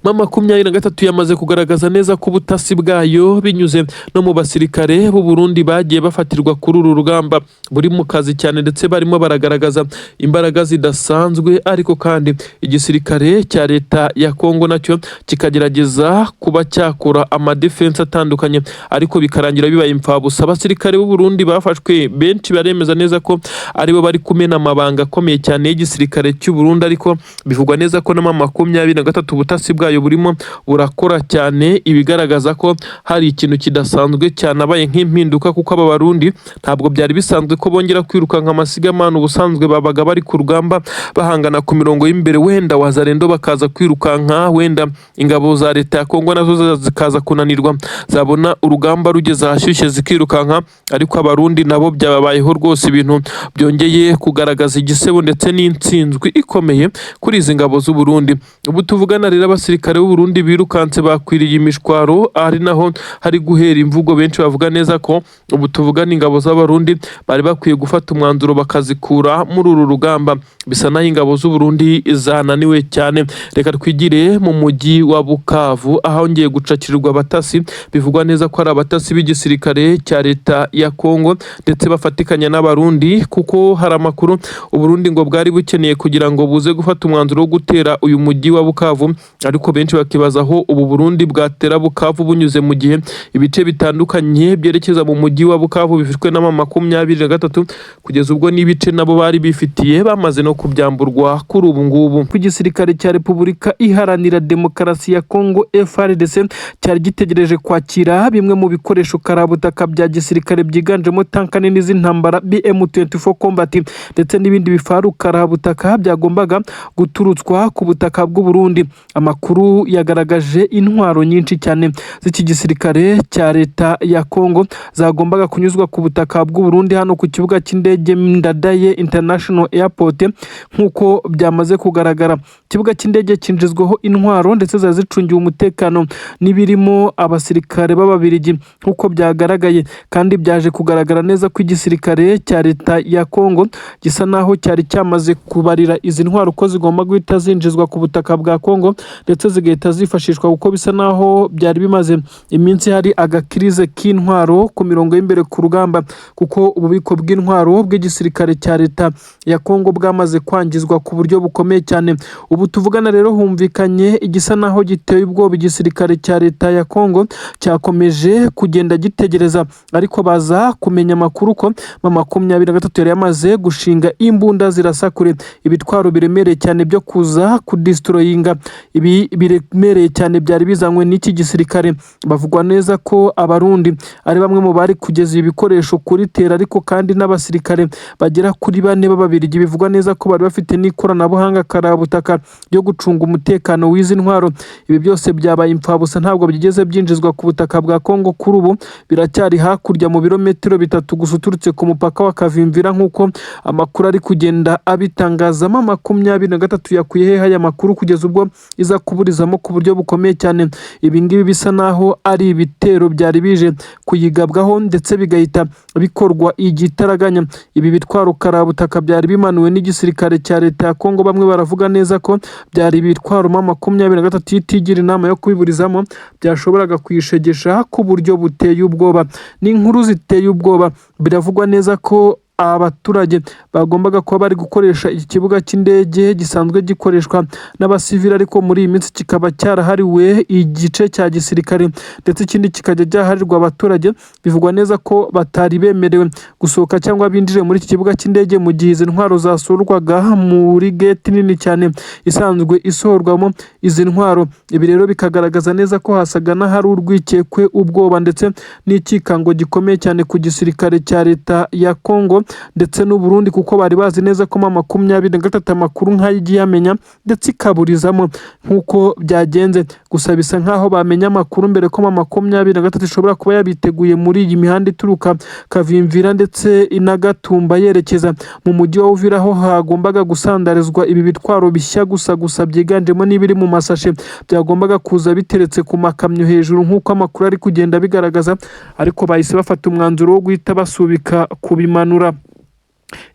23 yamaze kugaragaza neza ko ubutasi bwayo binyuze no mu basirikare b'u Burundi bagiye bafatirwa kuri uru rugamba buri mu kazi cyane, ndetse barimo baragaragaza imbaraga zidasanzwe. Ariko kandi igisirikare cya leta ya Congo nacyo kikagerageza kuba cyakora amadefense atandukanye, ariko bikarangira bibaye imfabusa. Abasirikare b'u Burundi bafashwe benshi baremeza neza ko aribo bari kumena amabanga akomeye cyane y'igisirikare cy'u Burundi, ariko bivugwa neza ko na 23 ubutasi bwayo bwayo burimo burakora cyane, ibigaragaza ko hari ikintu kidasanzwe cyanabaye nk'impinduka, kuko aba Barundi ntabwo byari bisanzwe ko bongera kwirukanka amasigamana. Ubusanzwe babaga bari ku rugamba bahangana ku mirongo y'imbere, wenda wazarendo bakaza kwirukanka, wenda ingabo za leta ya Congo nazo zikaza kunanirwa, zabona urugamba rugeze ahashyushye zikirukanka. Ariko Abarundi nabo byababayeho rwose, ibintu byongeye kugaragaza igisebo ndetse n'intsinzwi ikomeye kuri izi ngabo z'u Burundi. Ubu tuvugana rero abasirikare b'u Burundi birukanse bakwiriye imishwaro, ari naho hari guhera imvugo. Benshi bavuga neza ko ubu tuvugana ingabo z'Abarundi bari bakwiye gufata umwanzuro bakazikura muri uru rugamba. Bisa naho ingabo z'u Burundi zananiwe cyane. Reka twigire mu mujyi wa Bukavu, aho ngiye gucakirirwa abatasi. Bivugwa neza ko ari abatasi b'igisirikare cya leta ya Congo ndetse bafatikanya n'Abarundi, kuko hari amakuru u Burundi ngo bwari bukeneye kugira ngo buze gufata umwanzuro wo gutera uyu mujyi wa Bukavu. Ariko benshi bakibaza aho ubu Burundi bwatera Bukavu bunyuze mu gihe ibice bitandukanye byerekeza mu mujyi wa Bukavu bifitwe na M23, kugeza ubwo n'ibice nabo bari bifitiye bamaze no kubyamburwa kuri ubu ngubu. Ku gisirikare cya Repubulika Iharanira Demokarasi ya Congo FARDC cyari gitegereje kwakira bimwe mu bikoresho karabutaka bya gisirikare byiganjemo tanka nini z'intambara BM24 Combat ndetse n'ibindi bifaru karabutaka byagombaga guturutswa ku butaka bw'u Burundi. Amakuru yagaragaje intwaro nyinshi cyane z'iki gisirikare cya leta ya Congo zagombaga kunyuzwa ku butaka bw'u Burundi hano ku kibuga cy'indege Ndadaye International Airport. Nk'uko byamaze kugaragara, ikibuga cy'indege kinjizweho intwaro ndetse zazicungiwe umutekano n'ibirimo abasirikare b'Ababiligi nk'uko byagaragaye, kandi byaje kugaragara neza ko igisirikare cya leta ya Congo gisa naho cyari cyamaze kubarira izi ntwaro ko zigomba guhita zinjizwa ku butaka bwa Congo ndetse zigahita zifashishwa, kuko bisa naho byari bimaze iminsi hari agakirize k'intwaro ku mirongo y'imbere ku rugamba, kuko ububiko bw'intwaro bw'igisirikare cya leta ya Congo bwamaze kwangizwa ku buryo bukomeye cyane. Ubu tuvugana rero humvikanye igisa naho giteye ubwoba igisirikare cya leta ya Congo cyakomeje kugenda gitegereza, ariko baza kumenya amakuru ko M23 yari yamaze gushinga imbunda zirasa kure, ibitwaro biremereye cyane byo kuza kudistroyinga. Ibi biremereye cyane byari bizanywe n'iki gisirikare. Bavugwa neza ko Abarundi ari bamwe mu bari kugeza ibikoresho kuri tera, ariko kandi n'abasirikare bagera kuri 4 b'Ababiligi bivugwa neza ko bari bafite n'ikoranabuhanga karabutaka ryo gucunga umutekano w'izi ntwaro. Ibi byose byabaye impfabusa, ntabwo byigeze byinjizwa ku butaka bwa Congo. Kuri ubu biracyari hakurya mu birometero 3 gusa uturutse ku mupaka wa Kavimvira, nk'uko amakuru ari kugenda abitangazamo. M23 yakuye aya makuru kugeza ubwo iza kuburizamo ku buryo bukomeye cyane. Ibi ngibi bisa naho ari ibitero byari bije kuyigabwaho ndetse bigahita bikorwa igitaraganya. Ibi bitwaro karabutaka byari bimanuwe n'igisirikare cya leta ya Congo. Bamwe baravuga neza ko byari bitwaro M23 itigira inama yo kubiburizamo, byashoboraga kuyishegesha ku buryo buteye ubwoba. N'inkuru ziteye ubwoba, biravugwa neza ko abaturage bagombaga kuba bari gukoresha iki kibuga cy'indege gisanzwe gikoreshwa n'abasivili, ariko muri iyi minsi kikaba cyarahariwe igice cya gisirikare ndetse ikindi kikajya cyaharirwa abaturage. Bivugwa neza ko batari bemerewe gusohoka cyangwa binjire muri iki kibuga cy'indege mu gihe izi ntwaro zasurwaga muri gate nini cyane isanzwe isohorwamo izi ntwaro. Ibi rero bikagaragaza neza ko hasaga n'ahari urwikekwe, ubwoba ndetse n'ikikango gikomeye cyane ku gisirikare cya leta ya Congo ndetse n'u Burundi, kuko bari bazi neza ko M23 amakuru nk'ayigiye amenya ndetse ikaburizamo nk'uko byagenze. Gusa bisa nkaho bamenya amakuru mbere ko M23 ishobora kuba yabiteguye muri iyi mihanda ituruka Kavimvira ndetse inagatumba yerekeza mu mujyi wa Uvira, aho hagombaga gusandarizwa ibi bitwaro bishya gusa byiganjemo n'ibiri mu masashe byagombaga kuza biteretse ku makamyo hejuru nk'uko amakuru ari kugenda bigaragaza, ariko bahise bafata umwanzuro wo guhita basubika kubimanura.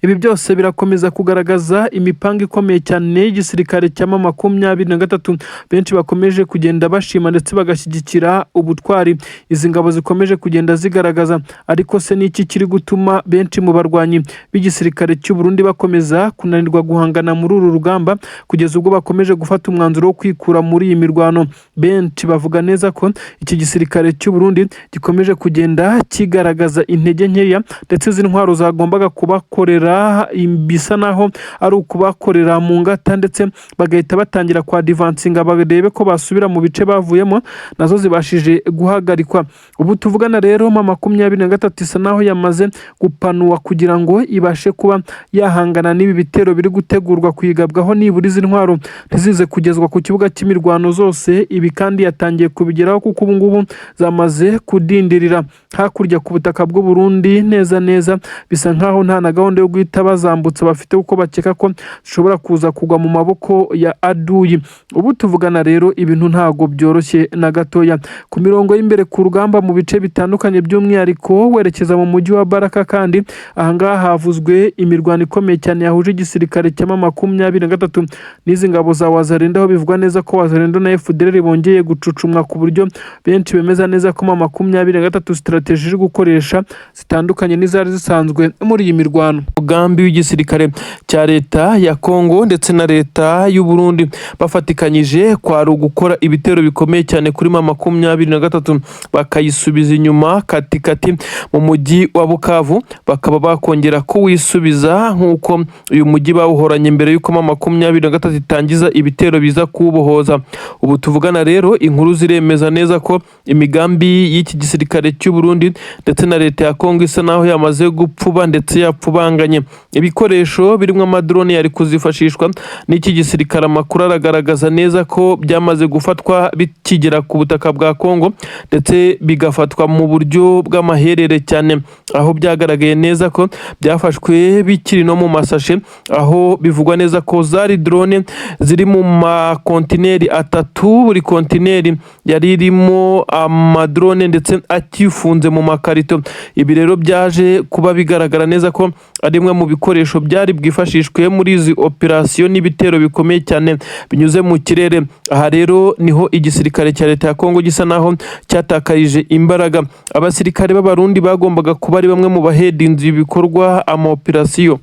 Ibi byose birakomeza kugaragaza imipanga ikomeye cyane y'igisirikare cya M23. Benshi bakomeje kugenda bashima ndetse bagashyigikira ubutwari izi ngabo zikomeje kugenda zigaragaza. Ariko se n'iki kiri gutuma benshi mu barwanyi b'igisirikare cy'u Burundi bakomeza kunanirwa guhangana muri uru rugamba kugeza ubwo bakomeje gufata umwanzuro wo kwikura muri iyi mirwano? Benshi bavuga neza ko iki gisirikare cy'u Burundi gikomeje kugenda kigaragaza intege nkeya ndetse izi ntwaro zagombaga kubakora kubakorera bisa naho ari ukubakorera mu ngata, ndetse bagahita batangira kwa divansinga barebe ko basubira mu bice bavuyemo, nazo zibashije guhagarikwa. Ubu tuvugana rero M23 isa naho yamaze gupanuwa kugira ngo ibashe kuba yahangana n'ibi bitero biri gutegurwa kwigabwaho, nibura izi ntwaro ntizize kugezwa ku kibuga cy'imirwano zose. Ibi kandi yatangiye kubigeraho kuko ubu ngubu zamaze kudindirira hakurya ku butaka bw'u Burundi neza bisa nkaho nta na gahunda yo guhita bazambutsa bafite, kuko bakeka ko zishobora kuza kugwa mu maboko ya aduyi. Ubu tuvugana rero ibintu ntago byoroshye na gatoya ku mirongo y'imbere ku rugamba mu bice bitandukanye, by'umwihariko werekeza mu mujyi wa Baraka. Kandi ahangaha havuzwe imirwano ikomeye cyane yahuje igisirikare cya M23 n'izi ngabo za Wazalendo, aho bivugwa neza ko Wazalendo na FDLR bongeye gucucumwa ku buryo benshi bemeza neza ko M23 strategy iri gukoresha zitandukanye n'izari zisanzwe muri iyi mirwano. Umugambi w'igisirikare cya leta ya Congo ndetse na leta y'u Burundi bafatikanyije kwari ugukora ibitero bikomeye cyane kuri M23 bakayisubiza inyuma katikati mu mujyi wa Bukavu, bakaba bakongera kuwisubiza nk'uko uyu mujyi bawuhoranye mbere y'uko M23 itangiza ibitero biza kuwubohoza. Ubu tuvugana rero inkuru ziremeza neza ko imigambi y'iki gisirikare cy'u Burundi ndetse na leta ya Congo isa naho yamaze gupfuba ndetse yapfubanganye. Ibikoresho birimo amadrone yari kuzifashishwa n'iki gisirikare, amakuru aragaragaza neza ko byamaze gufatwa bikigera ku butaka bwa Congo ndetse bigafatwa mu buryo bw'amaherere cyane, aho byagaragaye neza ko byafashwe bikiri no mu masashe, aho bivugwa neza ko zari drone ziri mu makontineri atatu, buri kontineri yari irimo amadrone ndetse akifunze mu makarito. Ibi rero byaje kuba bigaragara neza ko ari imwe mu bikoresho byari bwifashishwe muri izi operasiyo n'ibitero bikomeye cyane binyuze mu kirere. Aha rero niho igisirikare cya leta ya Congo gisa naho cyatakarije imbaraga. Abasirikare b'Abarundi bagombaga kuba ari bamwe mu bahedinzi ibikorwa amaoperasiyo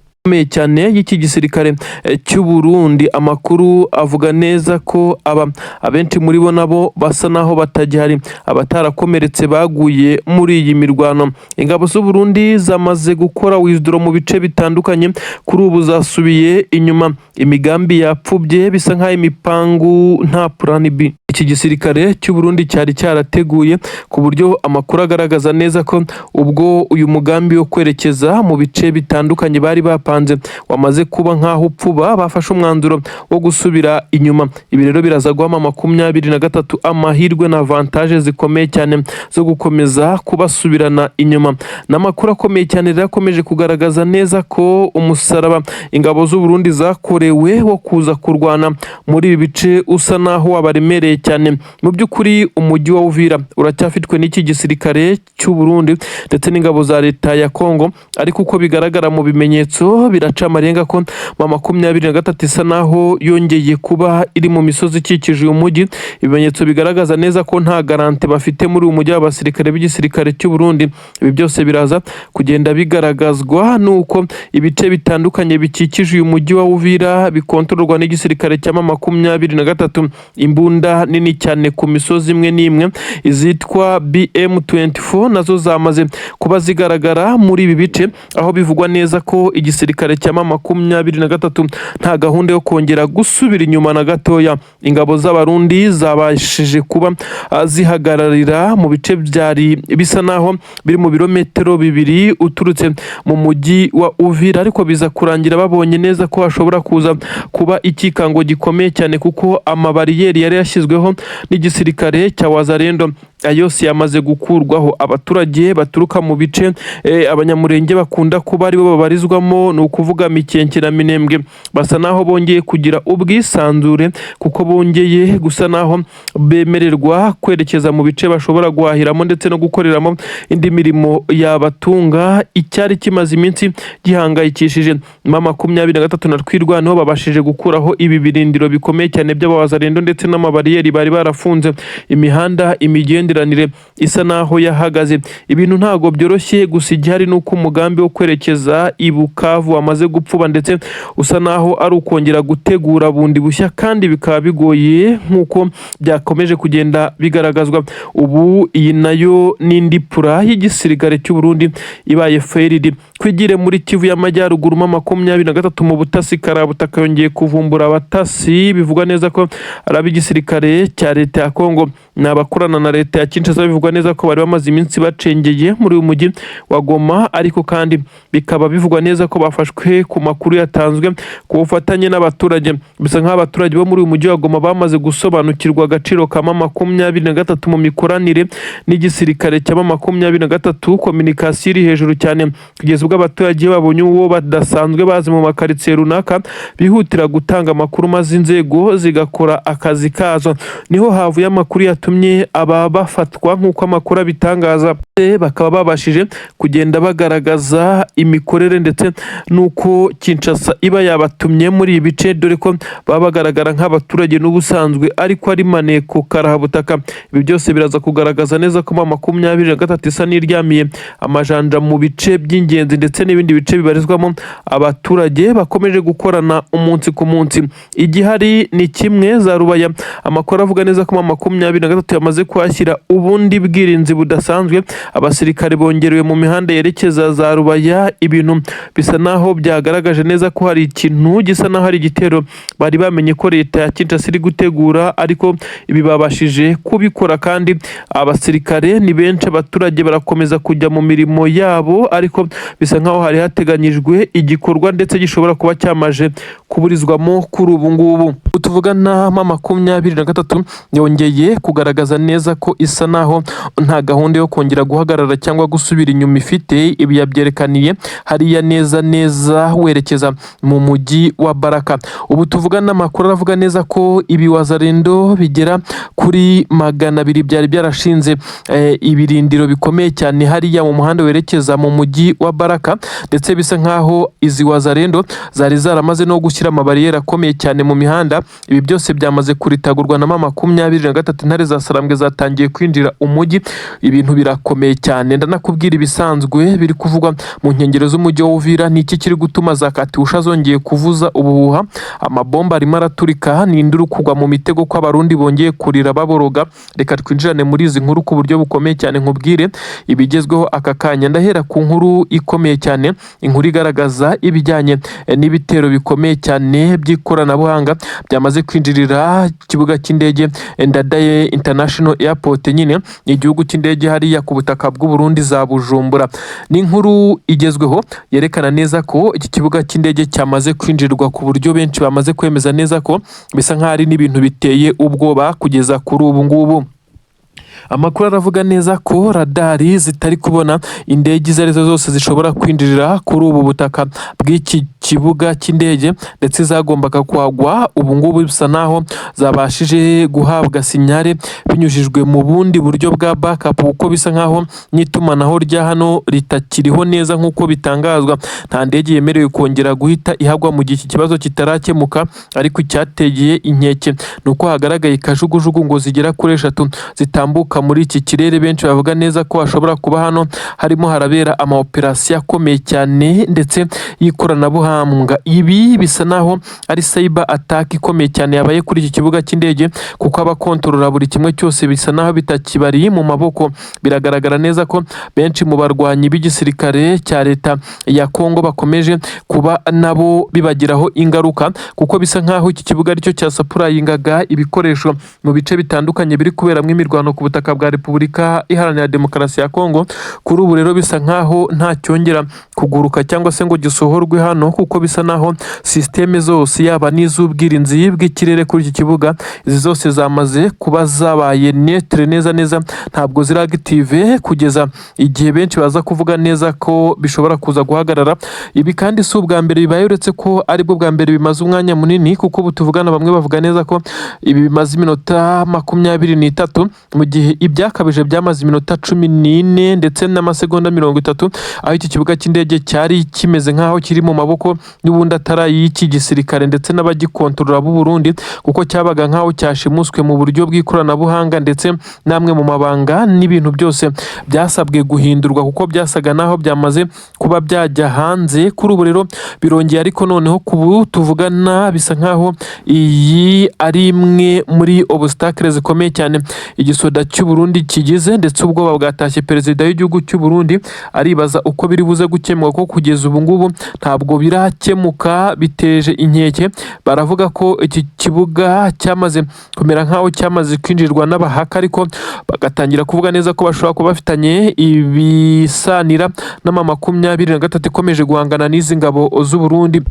cyane y'iki gisirikare cy'u Burundi. Amakuru avuga neza ko abenshi muri bo nabo basa naho batajyari, abatarakomeretse baguye muri iyi mirwano. Ingabo z'u Burundi zamaze gukora withdraw mu bice bitandukanye, kuri ubu zasubiye inyuma. Imigambi yapfubye bisa nk'aho imipangu nta plan B iki gisirikare cy'u Burundi cyari cyarateguye, ku buryo amakuru agaragaza neza ko ubwo uyu mugambi wo kwerekeza mu bice bitandukanye bari bapanze wamaze kuba nk'aho upfuba, bafashe umwanzuro wo gusubira inyuma. Ibi rero biraza guha M23 amahirwe na avantage zikomeye cyane zo gukomeza kubasubirana inyuma. N'amakuru akomeye cyane rero akomeje kugaragaza neza ko umusaraba ingabo z'u Burundi zakorewe wo kuza kurwana muri ibi bice usa naho wabaremereye cyane. Mu by'ukuri umujyi wa Uvira uracyafitwe n'iki gisirikare cy'u Burundi ndetse n'ingabo za leta ya Congo, ariko uko bigaragara mu bimenyetso biraca amarenga ko M23 isa naho yongeye kuba iri mu misozi ikikije uyu mujyi. Ibimenyetso bigaragaza neza ko nta garante bafite muri uyu mujyi w'abasirikare b'igisirikare cy'u Burundi. Ibi byose biraza kugenda bigaragazwa nuko ibice bitandukanye bikikije uyu mujyi wa Uvira bikontororwa n'igisirikare cya M23. Imbunda nini cyane ku misozi imwe n'imwe izitwa BM24 nazo zamaze kuba zigaragara muri ibi bice, aho bivugwa neza ko igisirikare cya M23 nta gahunda yo kongera gusubira inyuma na gatoya. Ingabo z'Abarundi zabashije kuba zihagararira mu bice byari bisa naho biri mu birometero 2 uturutse mu mujyi wa Uvira, ariko biza kurangira babonye neza ko hashobora kuza kuba ikikango gikomeye cyane, kuko amabariyeri yari yashyizweho n'igisirikare cya Wazalendo ayose yamaze gukurwaho. Abaturage baturuka mu bice abanyamurenge bakunda kuba ari bo babarizwamo, ni ukuvuga Mikenke na Minembwe, basa naho bongeye kugira ubwisanzure kuko bongeye gusa naho bemererwa kwerekeza mu bice bashobora guhahiramo ndetse no gukoreramo indi mirimo yabatunga. Icyari kimaze iminsi gihangayikishije M23 na twirwanaho babashije gukuraho ibi birindiro bikomeye cyane by'abawazalendo ndetse n'amabariyeri bari barafunze imihanda, imigenderanire isa naho yahagaze. Ibintu ntago byoroshye, gusa igihari nuko umugambi wo kwerekeza i Bukavu wamaze gupfuba ndetse usa naho ari ukongera gutegura bundi bushya, kandi bikaba bigoye nk'uko byakomeje kugenda bigaragazwa. Ubu iyi nayo n'indi pura y'igisirikare cy'u Burundi ibaye failed. twigire muri Kivu y'Amajyaruguru mu 23 mu butasi karabutaka yongeye kuvumbura abatasi bivugwa neza ko arabi gisirikare cya leta ya Congo nabakorana na leta ya Kinshasa bivugwa neza ko bari bamaze iminsi bacengeye muri uyu mujyi wa Goma ariko kandi bikaba bivugwa neza ko bafashwe ku makuru yatanzwe ku bufatanye n'abaturage bisa nk'abaturage bo muri uyu mujyi wa Goma bamaze gusobanukirwa agaciro ka 23 mu mikoranire n'igisirikare cya 23 communication iri hejuru cyane kugeza ubwo abaturage babonye uwo badasanzwe bazi mu makaritsiye runaka bihutira gutanga amakuru maze inzego zigakora akazi kazo niho havuye amakuru yatumye aba bafatwa nk'uko amakuru abitangaza bakaba babashije kugenda bagaragaza imikorere ndetse nuko Kinshasa iba yabatumye muri ibice dore ko baba bagaragara nk'abaturage n'ubusanzwe ariko ari maneko karahabutaka ibi byose biraza kugaragaza neza ko 23 isa n'iryamiye amajanja mu bice by'ingenzi ndetse n'ibindi bice bibarizwamo abaturage bakomeje gukorana umunsi ku munsi igihari ni kimwe za Rubaya amakuru avuga neza ko 23 yamaze kwashyira ubundi bwirinzi budasanzwe abasirikare bongerewe mu mihanda yerekeza za Rubaya ibintu bisa naho byagaragaje neza ko hari ikintu gisa naho hari igitero bari bamenye ko leta ya Kinshasa iri gutegura ariko ibi babashije kubikora kandi abasirikare ni benshi abaturage barakomeza kujya mu mirimo yabo ariko bisa nkaho hari hateganyijwe igikorwa ndetse gishobora kuba cyamaje kuburizwamo kuri ubu ngubu tuvugana 23 yongeye kugaragaza neza ko isa naho nta gahunda yo kongera guhagarara cyangwa gusubira inyuma ifite ibi yabyerekaniye hariya neza werekeza mu mujyi wa Baraka ubu tuvugana amakuru aravuga neza ko ibi wazarendo bigera kuri 200 byari byarashinze ibirindiro bikomeye cyane hariya mu muhanda werekeza mu mujyi wa Baraka ndetse bisa nkaho izi wazarendo zari zaramaze no gushyira amabariyeri akomeye cyane mu mihanda ibi byose byamaze kuritagurwa na 23 intare za Sarambwe zatangiye kwinjira umujyi ibintu birakomeye cyane ndanakubwira ibisanzwe biri kuvugwa mu nkengero z'umujyi wa Uvira ni iki kiri gutuma za katusha zongeye kuvuza ubuhuha amabomba arimo araturika n'induru kugwa mu mitego ko abarundi bongeye kurira baboroga reka twinjirane muri izi nkuru ku buryo bukomeye cyane nkubwire ibigezweho aka kanya ndahera ku nkuru ikomeye cyane inkuru igaragaza ibijyanye n'ibitero bikomeye cyane by'ikoranabuhanga byamaze kwinjirira ikibuga cy'indege Ndadaye International Airport nyine igihugu cy'indege hariya ku butaka bw'u Burundi za Bujumbura ni inkuru igezweho yerekana neza ko iki kibuga cy'indege cyamaze kwinjirirwa ku buryo benshi bamaze kwemeza neza ko bisa nk'ari n'ibintu biteye ubwoba kugeza kuri ubu ngubu amakuru aravuga neza ko radari zitari kubona indege izo arizo zose zishobora kwinjirira kuri ubu butaka bw'iki kibuga cy'indege ndetse zagombaga kwagwa ubu ngubu bisa naho zabashije guhabwa sinyare binyujijwe mu bundi buryo bwa backup uko bisa nkaho n'itumanaho rya hano ritakiriho neza nk'uko bitangazwa nta ndege yemerewe kongera guhita ihagwa mu gihe iki kibazo kitarakemuka ariko cyategeye inkeke nuko hagaragaye kajugujugu ngo zigera kuri 3 zitambuka muri iki kirere benshi bavuga neza ko hashobora kuba hano harimo harabera ama operation akomeye cyane ndetse y'ikoranabuhanga ibi bisa naho ari cyber attack ikomeye cyane yabaye kuri iki kibuga cy'indege kuko abakontorora buri kimwe cyose bisa naho bitakibari mu maboko biragaragara neza ko benshi mu barwanyi b'igisirikare cya leta ya Congo bakomeje kuba nabo bibagiraho ingaruka kuko bisa nkaho iki kibuga aricyo cya supplyingaga ibikoresho mu bice bitandukanye biri kuberamo imirwano ku butaka bwa Repubulika Iharanira Demokarasi ya Congo kuri ubu rero bisa nkaho nta cyongera kuguruka cyangwa se ngo gisohorwe hano kuko bisa naho systeme zose yaba n'iz'ubwirinzi bw'ikirere kuri iki kibuga izi zose zamaze kuba zabaye neutre neza ntabwo ziri active kugeza igihe benshi baza kuvuga neza ko bishobora kuza guhagarara ibi kandi si ubwa mbere bibaye uretse ko aribwo bwa mbere bimaze umwanya munini kuko butuvugana bamwe bavuga neza ko ibi bimaze iminota 23 mu gihe ibyakabije byamaze iminota 14 ndetse n'amasegonda 30 aho iki kibuga cy'indege cyari kimeze nkaho kiri mu maboko n'ubundi atari y'iki gisirikare ndetse n'abagikontorora b'u Burundi kuko cyabaga nkaho cyashimuswe mu buryo bw'ikoranabuhanga ndetse namwe mu mabanga n'ibintu byose byasabwe guhindurwa kuko byasaga naho byamaze kuba byajya hanze kuri ubu rero birongeye ariko noneho kubu tuvugana bisa nkaho iyi ari imwe muri obstacles zikomeye cyane igisoda cy'u Burundi kigize, ndetse ubwoba bwatashye perezida w'igihugu cy'u Burundi aribaza uko biri buze gukemuka, ko kugeza ubu ngubu ntabwo birakemuka, biteje inkeke. Baravuga ko iki kibuga cyamaze kumera nkaho cyamaze kwinjirwa n'abahaka, ariko bagatangira kuvuga neza ko bashobora kuba bafitanye ibisanira na 23 ikomeje guhangana n'izi ngabo z'u Burundi.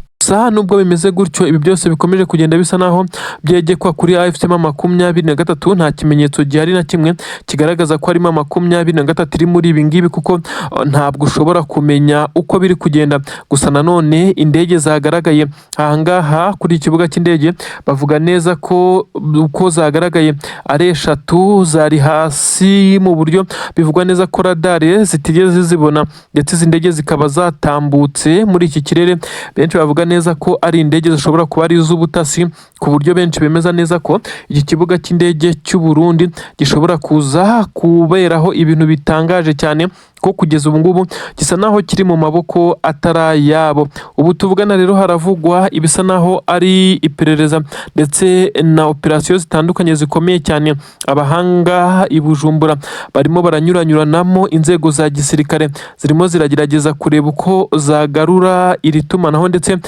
Nubwo bimeze gutyo, ibi byose bikomeje kugenda bisa naho byegekwa kuri AFC 23, nta kimenyetso gihari na kimwe kigaragaza ko ari 23 iri muri ibi ngibi, kuko ntabwo ushobora kumenya uko biri kugenda. Gusa nanone indege zagaragaye ahangaha kuri ikibuga cy'indege, bavuga neza ko uko zagaragaye ari 3 zari hasi, mu buryo bivugwa neza ko radare zitigeze zibona, ndetse izi ndege zikaba zatambutse muri iki kirere. Benshi bavuga neza ko ari indege zishobora kuba ari iz'ubutasi, ku buryo benshi bemeza neza ko iki kibuga cy'indege cy'u Burundi gishobora kuza kuberaho ibintu bitangaje cyane, ko kugeza ubu ngubu gisa naho kiri mu maboko atari yabo. Ubu tuvugana rero haravugwa ibisa naho ari iperereza ndetse na operasiyo zitandukanye zikomeye cyane. Abahanga i Bujumbura barimo baranyuranyuranamo, inzego za gisirikare zirimo ziragerageza kureba uko zagarura iri tumanaho ndetse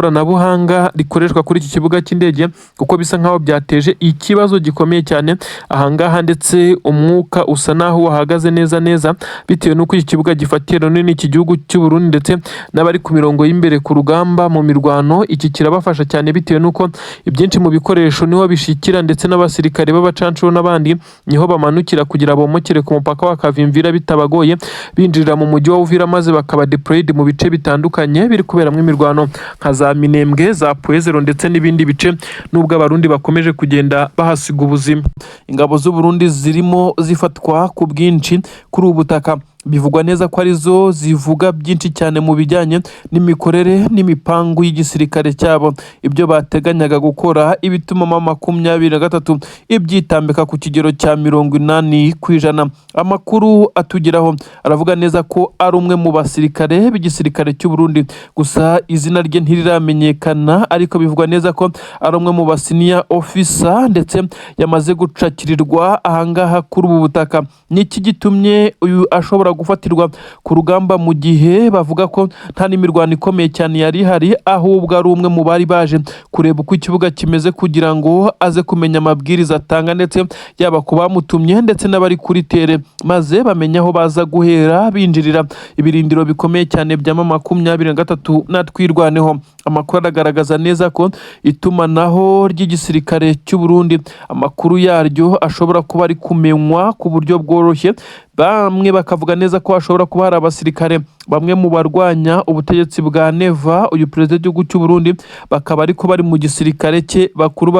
n'ikoranabuhanga rikoreshwa kuri iki kibuga cy'indege, kuko bisa nkaho byateje ikibazo gikomeye cyane ahangaha, ndetse umwuka usa naho wahagaze neza bitewe nuko iki kibuga gifatiye runini iki gihugu cy'u Burundi, ndetse n'abari ku mirongo y'imbere ku rugamba mu mirwano. Iki kirabafasha cyane bitewe nuko ibyinshi mu bikoresho niho bishikira, ndetse n'abasirikare b'abacancuro n'abandi niho bamanukira kugira bomokere ku mupaka wa Kavimvira bitabagoye, binjirira mu mujyi wa Uvira maze bakaba deployed mu bice bitandukanye biri kuberamo imirwano nka za Minembwe, za Puezero ndetse n'ibindi bice, nubwo abarundi bakomeje kugenda bahasiga ubuzima. Ingabo z'u Burundi zirimo zifatwa ku bwinshi kuri ubu butaka. Bivugwa neza ko arizo zivuga byinshi cyane mu bijyanye n'imikorere n'imipangu y'igisirikare cyabo, ibyo bateganyaga gukora ibituma 23 ibyitambika ku kigero cya 80%. Amakuru atugeraho aravuga neza ko ari umwe mu basirikare b'igisirikare cy'u Burundi, gusa izina rye ntiriramenyekana, ariko bivugwa neza ko ari umwe mu basenior officer ndetse yamaze gucakirirwa ahangaha kuri ubu butaka. Niki gitumye uyu ashobora gufatirwa ku rugamba mu gihe bavuga ko nta n'imirwano ikomeye cyane yari ihari, ahubwo ari umwe mu bari baje kureba uko ikibuga kimeze kugira ngo aze kumenya amabwiriza atanga, ndetse yaba ku bamutumye ndetse n'abari kuri tere, maze bamenya aho baza guhera binjirira ibirindiro bikomeye cyane bya 23 natwirwaneho. Amakuru aragaragaza neza ko itumanaho ry'igisirikare cy'u Burundi, amakuru yaryo ashobora kuba ari kumenywa ku buryo bworoshye. Bamwe bakavuga neza ko hashobora kuba hari abasirikare bamwe mu barwanya ubutegetsi bwa Neva, uyu perezida w'igihugu cy'u Burundi, bakaba ariko bari mu gisirikare cye bakuru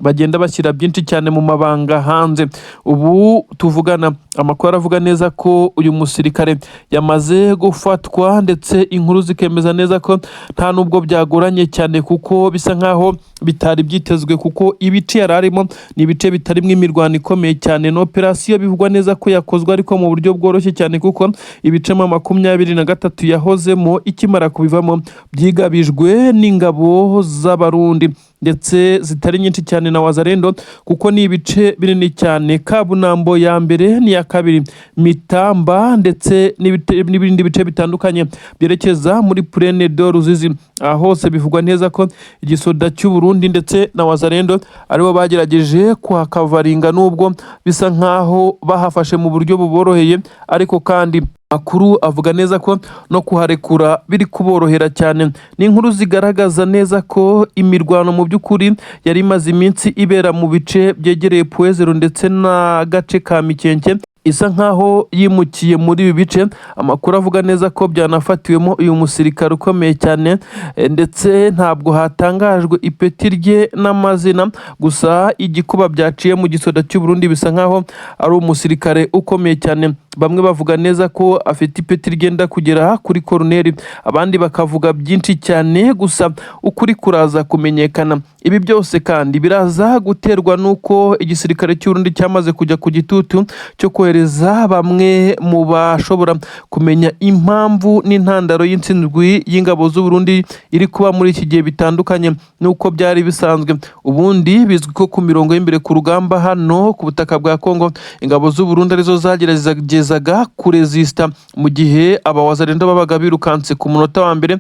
bagenda bashyira byinshi cyane mu mabanga hanze. Ubu tuvugana, amakuru aravuga neza ko uyu musirikare yamaze gufatwa, ndetse inkuru zikemeza neza ko nta nubwo byagoranye cyane, kuko bisa nkaho bitari byitezwe, kuko ibice yari arimo ni ibice bitarimo imirwano ikomeye cyane. No operasiyo bivugwa neza ko yakozwe ariko mu buryo bworoshye cyane, kuko ibice 23 yahozemo ikimara kubivamo byigabijwe n'ingabo z'abarundi, ndetse zitari nyinshi cyane na wazarendo, kuko ni ibice binini cyane. Kabunambo ya mbere n'iya kabiri, Mitamba ndetse n'ibindi bice bitandukanye byerekeza muri Plaine de Ruzizi, hose bivugwa neza ko igisoda cy'u Burundi ndetse na wazarendo aribo bagerageje kuhakavaringa, nubwo bisa nkaho bahafashe mu buryo buboroheye, ariko kandi Amakuru avuga neza ko no kuharekura biri kuborohera cyane. Ni inkuru zigaragaza neza ko imirwano mu by'ukuri yari imaze iminsi ibera mu bice byegereye Puezero ndetse na gace ka Mikenke, isa nkaho yimukiye muri ibi bice. Amakuru avuga neza ko byanafatiwemo uyu musirikare ukomeye cyane, ndetse ntabwo hatangajwe ipeti rye n'amazina, gusa igikuba byaciye mu gisoda cy'u Burundi bisa nkaho ari umusirikare ukomeye cyane. bamwe bavuga neza ko afite ipeti rigenda kugera kuri koroneri, abandi bakavuga byinshi cyane, gusa ukuri kuraza kumenyekana. Ibi byose kandi biraza guterwa n'uko igisirikare cy'Uburundi cyamaze kujya ku gitutu cyo kohereza bamwe mu bashobora kumenya impamvu n'intandaro y'intsinzwi y'ingabo z'Uburundi iri kuba muri iki gihe bitandukanye n'uko byari bisanzwe. Ubundi bizwi ko ku mirongo y'imbere ku rugamba hano ku butaka bwa Congo, ingabo z'Uburundi arizo zageragezaga kuresista mu gihe abawazarendo babaga birukanse ku munota wa mbere,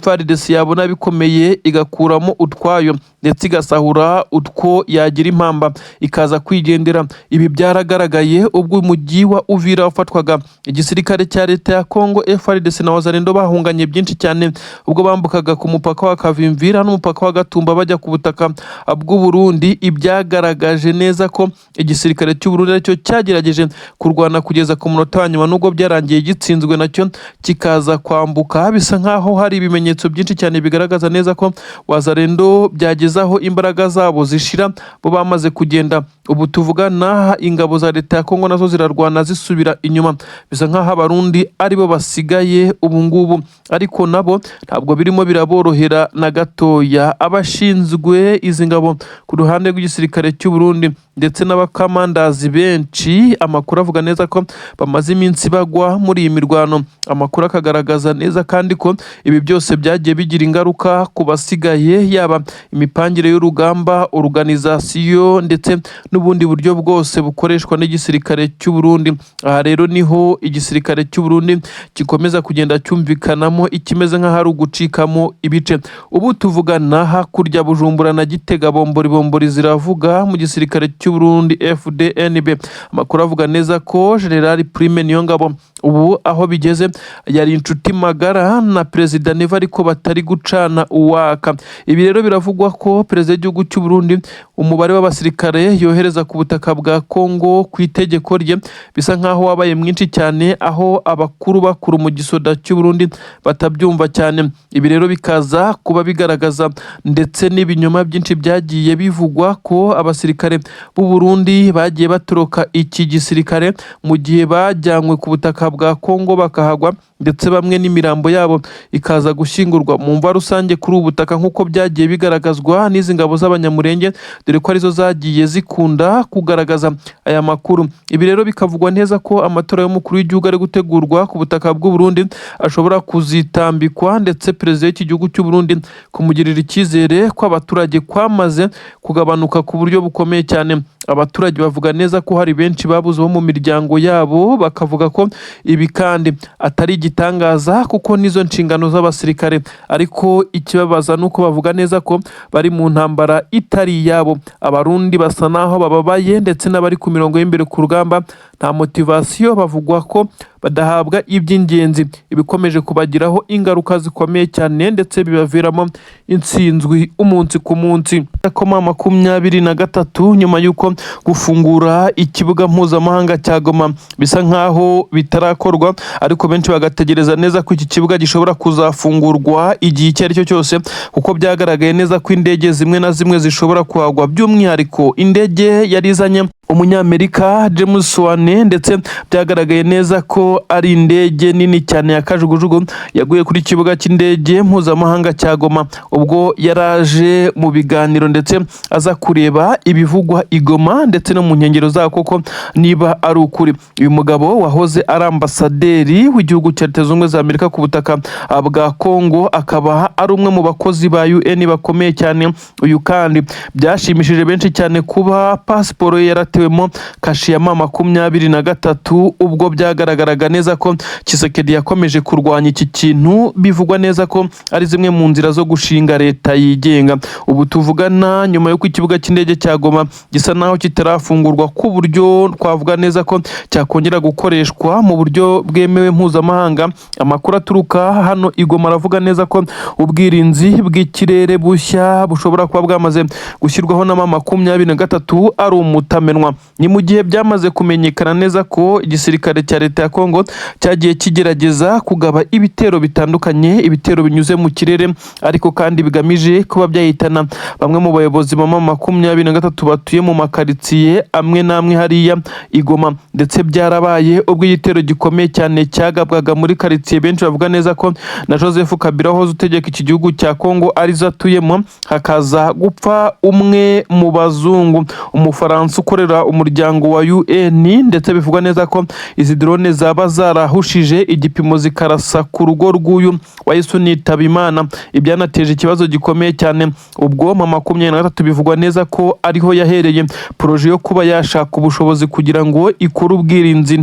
FARDC yabona bikomeye igakuramo utwayo ndetse igasahura utwo yagira impamba ikaza kwigendera. Ibi byaragaragaye ubwo umujyi wa Uvira wafatwaga. Igisirikare cya leta ya Congo FARDC na wazarendo bahunganye byinshi cyane ubwo bambukaga ku mupaka wa Kavimvira n'umupaka wa Gatumba bajya ku butaka bw'u Burundi. Ibyagaragaje neza ko igisirikare cy'u Burundi aricyo cyagerageje kurwana kugeza ku munota wa nyuma, nubwo byarangiye gitsinzwe nacyo kikaza kwambuka. Bisa nkaho hari ibimenyetso byinshi cyane bigaragaza neza ko wazarendo byageze aho imbaraga zabo zishira, bo bamaze kugenda. Ubu tuvugana ingabo za leta ya Congo nazo zirarwana zisubira inyuma, bisa nkaho abarundi aribo basigaye ubu ngubu, ariko nabo ntabwo birimo biraborohera na gatoya. Abashinzwe izi ngabo ku ruhande rw'igisirikare cy'u Burundi ndetse n'abakamandazi benshi, amakuru avuga neza ko bamaze iminsi bagwa muri iyi mirwano. Amakuru akagaragaza neza kandi ko ibi byose byagiye bigira ingaruka ku basigaye, yaba imipangire y'urugamba, organization ndetse n'ubundi buryo bwose bukoreshwa n'igisirikare cy'u Burundi. Aha rero niho igisirikare cy'u Burundi gikomeza kugenda cyumvikanamo ikimeze nk'ahari ugucikamo ibice. Ubu tuvugana hakurya Bujumbura na Gitega, bombori ziravuga mu gisirikare cy'u Burundi FDNB. Amakuru avuga neza ko General Prime Niyongabo ubu aho bigeze yari inshuti magara na Perezida Neva, ariko batari gucana uwaka. Ibi rero biravugwa ko Perezida w'igihugu cy'u Burundi umubare w'abasirikare yohereza ku butaka bwa Congo ku itegeko rye bisa nkaho wabaye mwinshi cyane, aho bakuru mu gisoda cy'u Burundi batabyumva cyane. Ibi rero bikaza kuba bigaragaza ndetse n'ibinyoma byinshi byagiye bivugwa ko abasirikare b'u Burundi bagiye batoroka iki gisirikare mu gihe bajyanywe ku butaka bwa Congo bakahagwa, ndetse bamwe n'imirambo yabo ikaza gushyingurwa mu mva rusange kuri ubu butaka nk'uko byagiye bigaragazwa n'izi ngabo z'abanyamurenge, dore ko arizo zagiye zikunda kugaragaza aya makuru. Ibi rero bikavugwa neza ko amatora y'umukuru w'igihugu ari gutegurwa ku butaka bw'u Burundi ashobora kuzitambikwa, ndetse perezida w'iki gihugu cy'u Burundi kumugirira icyizere ko abaturage kwamaze kugabanuka ku buryo bukomeye cyane. Abaturage bavuga neza ko hari benshi babuze bo mu miryango yabo, bakavuga ko ibi kandi atari igitangaza kuko nizo nshingano z'abasirikare, ariko ikibabaza nuko bavuga neza ko bari mu ntambara itari iyabo. Abarundi basa naho bababaye, ndetse n'abari ku mirongo y'imbere ku rugamba nta motivasiyo, bavugwa ko badahabwa iby'ingenzi, ibikomeje kubagiraho ingaruka zikomeye cyane ndetse bibaviramo intsinzwi umunsi ku munsi. Koma 23 nyuma y'uko gufungura ikibuga mpuzamahanga cya Goma bisa nkaho bitarakorwa, ariko benshi bagategereza neza ko iki kibuga gishobora kuzafungurwa igihe icyo ari cyo cyose, kuko byagaragaye neza ko indege zimwe na zimwe zishobora kuhagwa, by'umwihariko indege yarizanye Umunyamerika James Cyane, ndetse byagaragaye neza ko ari indege nini cyane ya kajugujugu yaguye kuri kibuga cy'indege mpuzamahanga cya Goma ubwo yaraje mu biganiro ndetse aza kureba ibivugwa i Goma ndetse no mu nkengero za koko niba ari ukuri. Uyu mugabo wahoze ari ambasaderi w'igihugu cya Leta Zunze Ubumwe za Amerika ku butaka bwa Congo, akaba ari umwe mu bakozi ba UN bakomeye cyane. Uyu kandi byashimishije benshi cyane kuba pasiporo ye yaratewemo kashi ya M23 ubwo byagaragaraga neza ko Tshisekedi yakomeje kurwanya iki kintu, bivugwa neza ko ari zimwe mu nzira zo gushinga leta yigenga. Ubu tuvugana nyuma yo ku ikibuga cy'indege cya Goma gisa naho kitarafungurwa ku buryo twavuga neza ko cyakongera gukoreshwa mu buryo bwemewe mpuzamahanga. Amakuru aturuka hano i Goma aravuga neza ko ubwirinzi bw'ikirere bushya bushobora kuba bwamaze gushyirwaho na M23 ari umutamenwa Nyuma. Ni mu gihe byamaze kumenyekana neza ko igisirikare cya leta ya Congo cyagiye kigerageza kugaba ibitero bitandukanye, ibitero binyuze mu kirere ariko kandi bigamije kuba byahitana bamwe mu bayobozi mama 23 batuye mu makaritsiye amwe namwe hariya igoma, ndetse byarabaye ubwo igitero gikomeye cyane cyagabwaga muri karitsiye benshi bavuga neza ko na Joseph Kabila hoze utegeka iki gihugu cya Congo arizo atuyemo, hakaza gupfa umwe mu bazungu umufaransa ukorera umuryango wa UN, ndetse bivugwa neza ko izi drone zaba zarahushije igipimo zikarasa ku rugo rw'uyu wahise unitaba Imana. Ibyanateje ikibazo gikomeye cyane, ubwo mama 23 bivugwa neza ko ariho yahereye proje yo kuba yashaka ubushobozi kugira ngo ikore ubwirinzi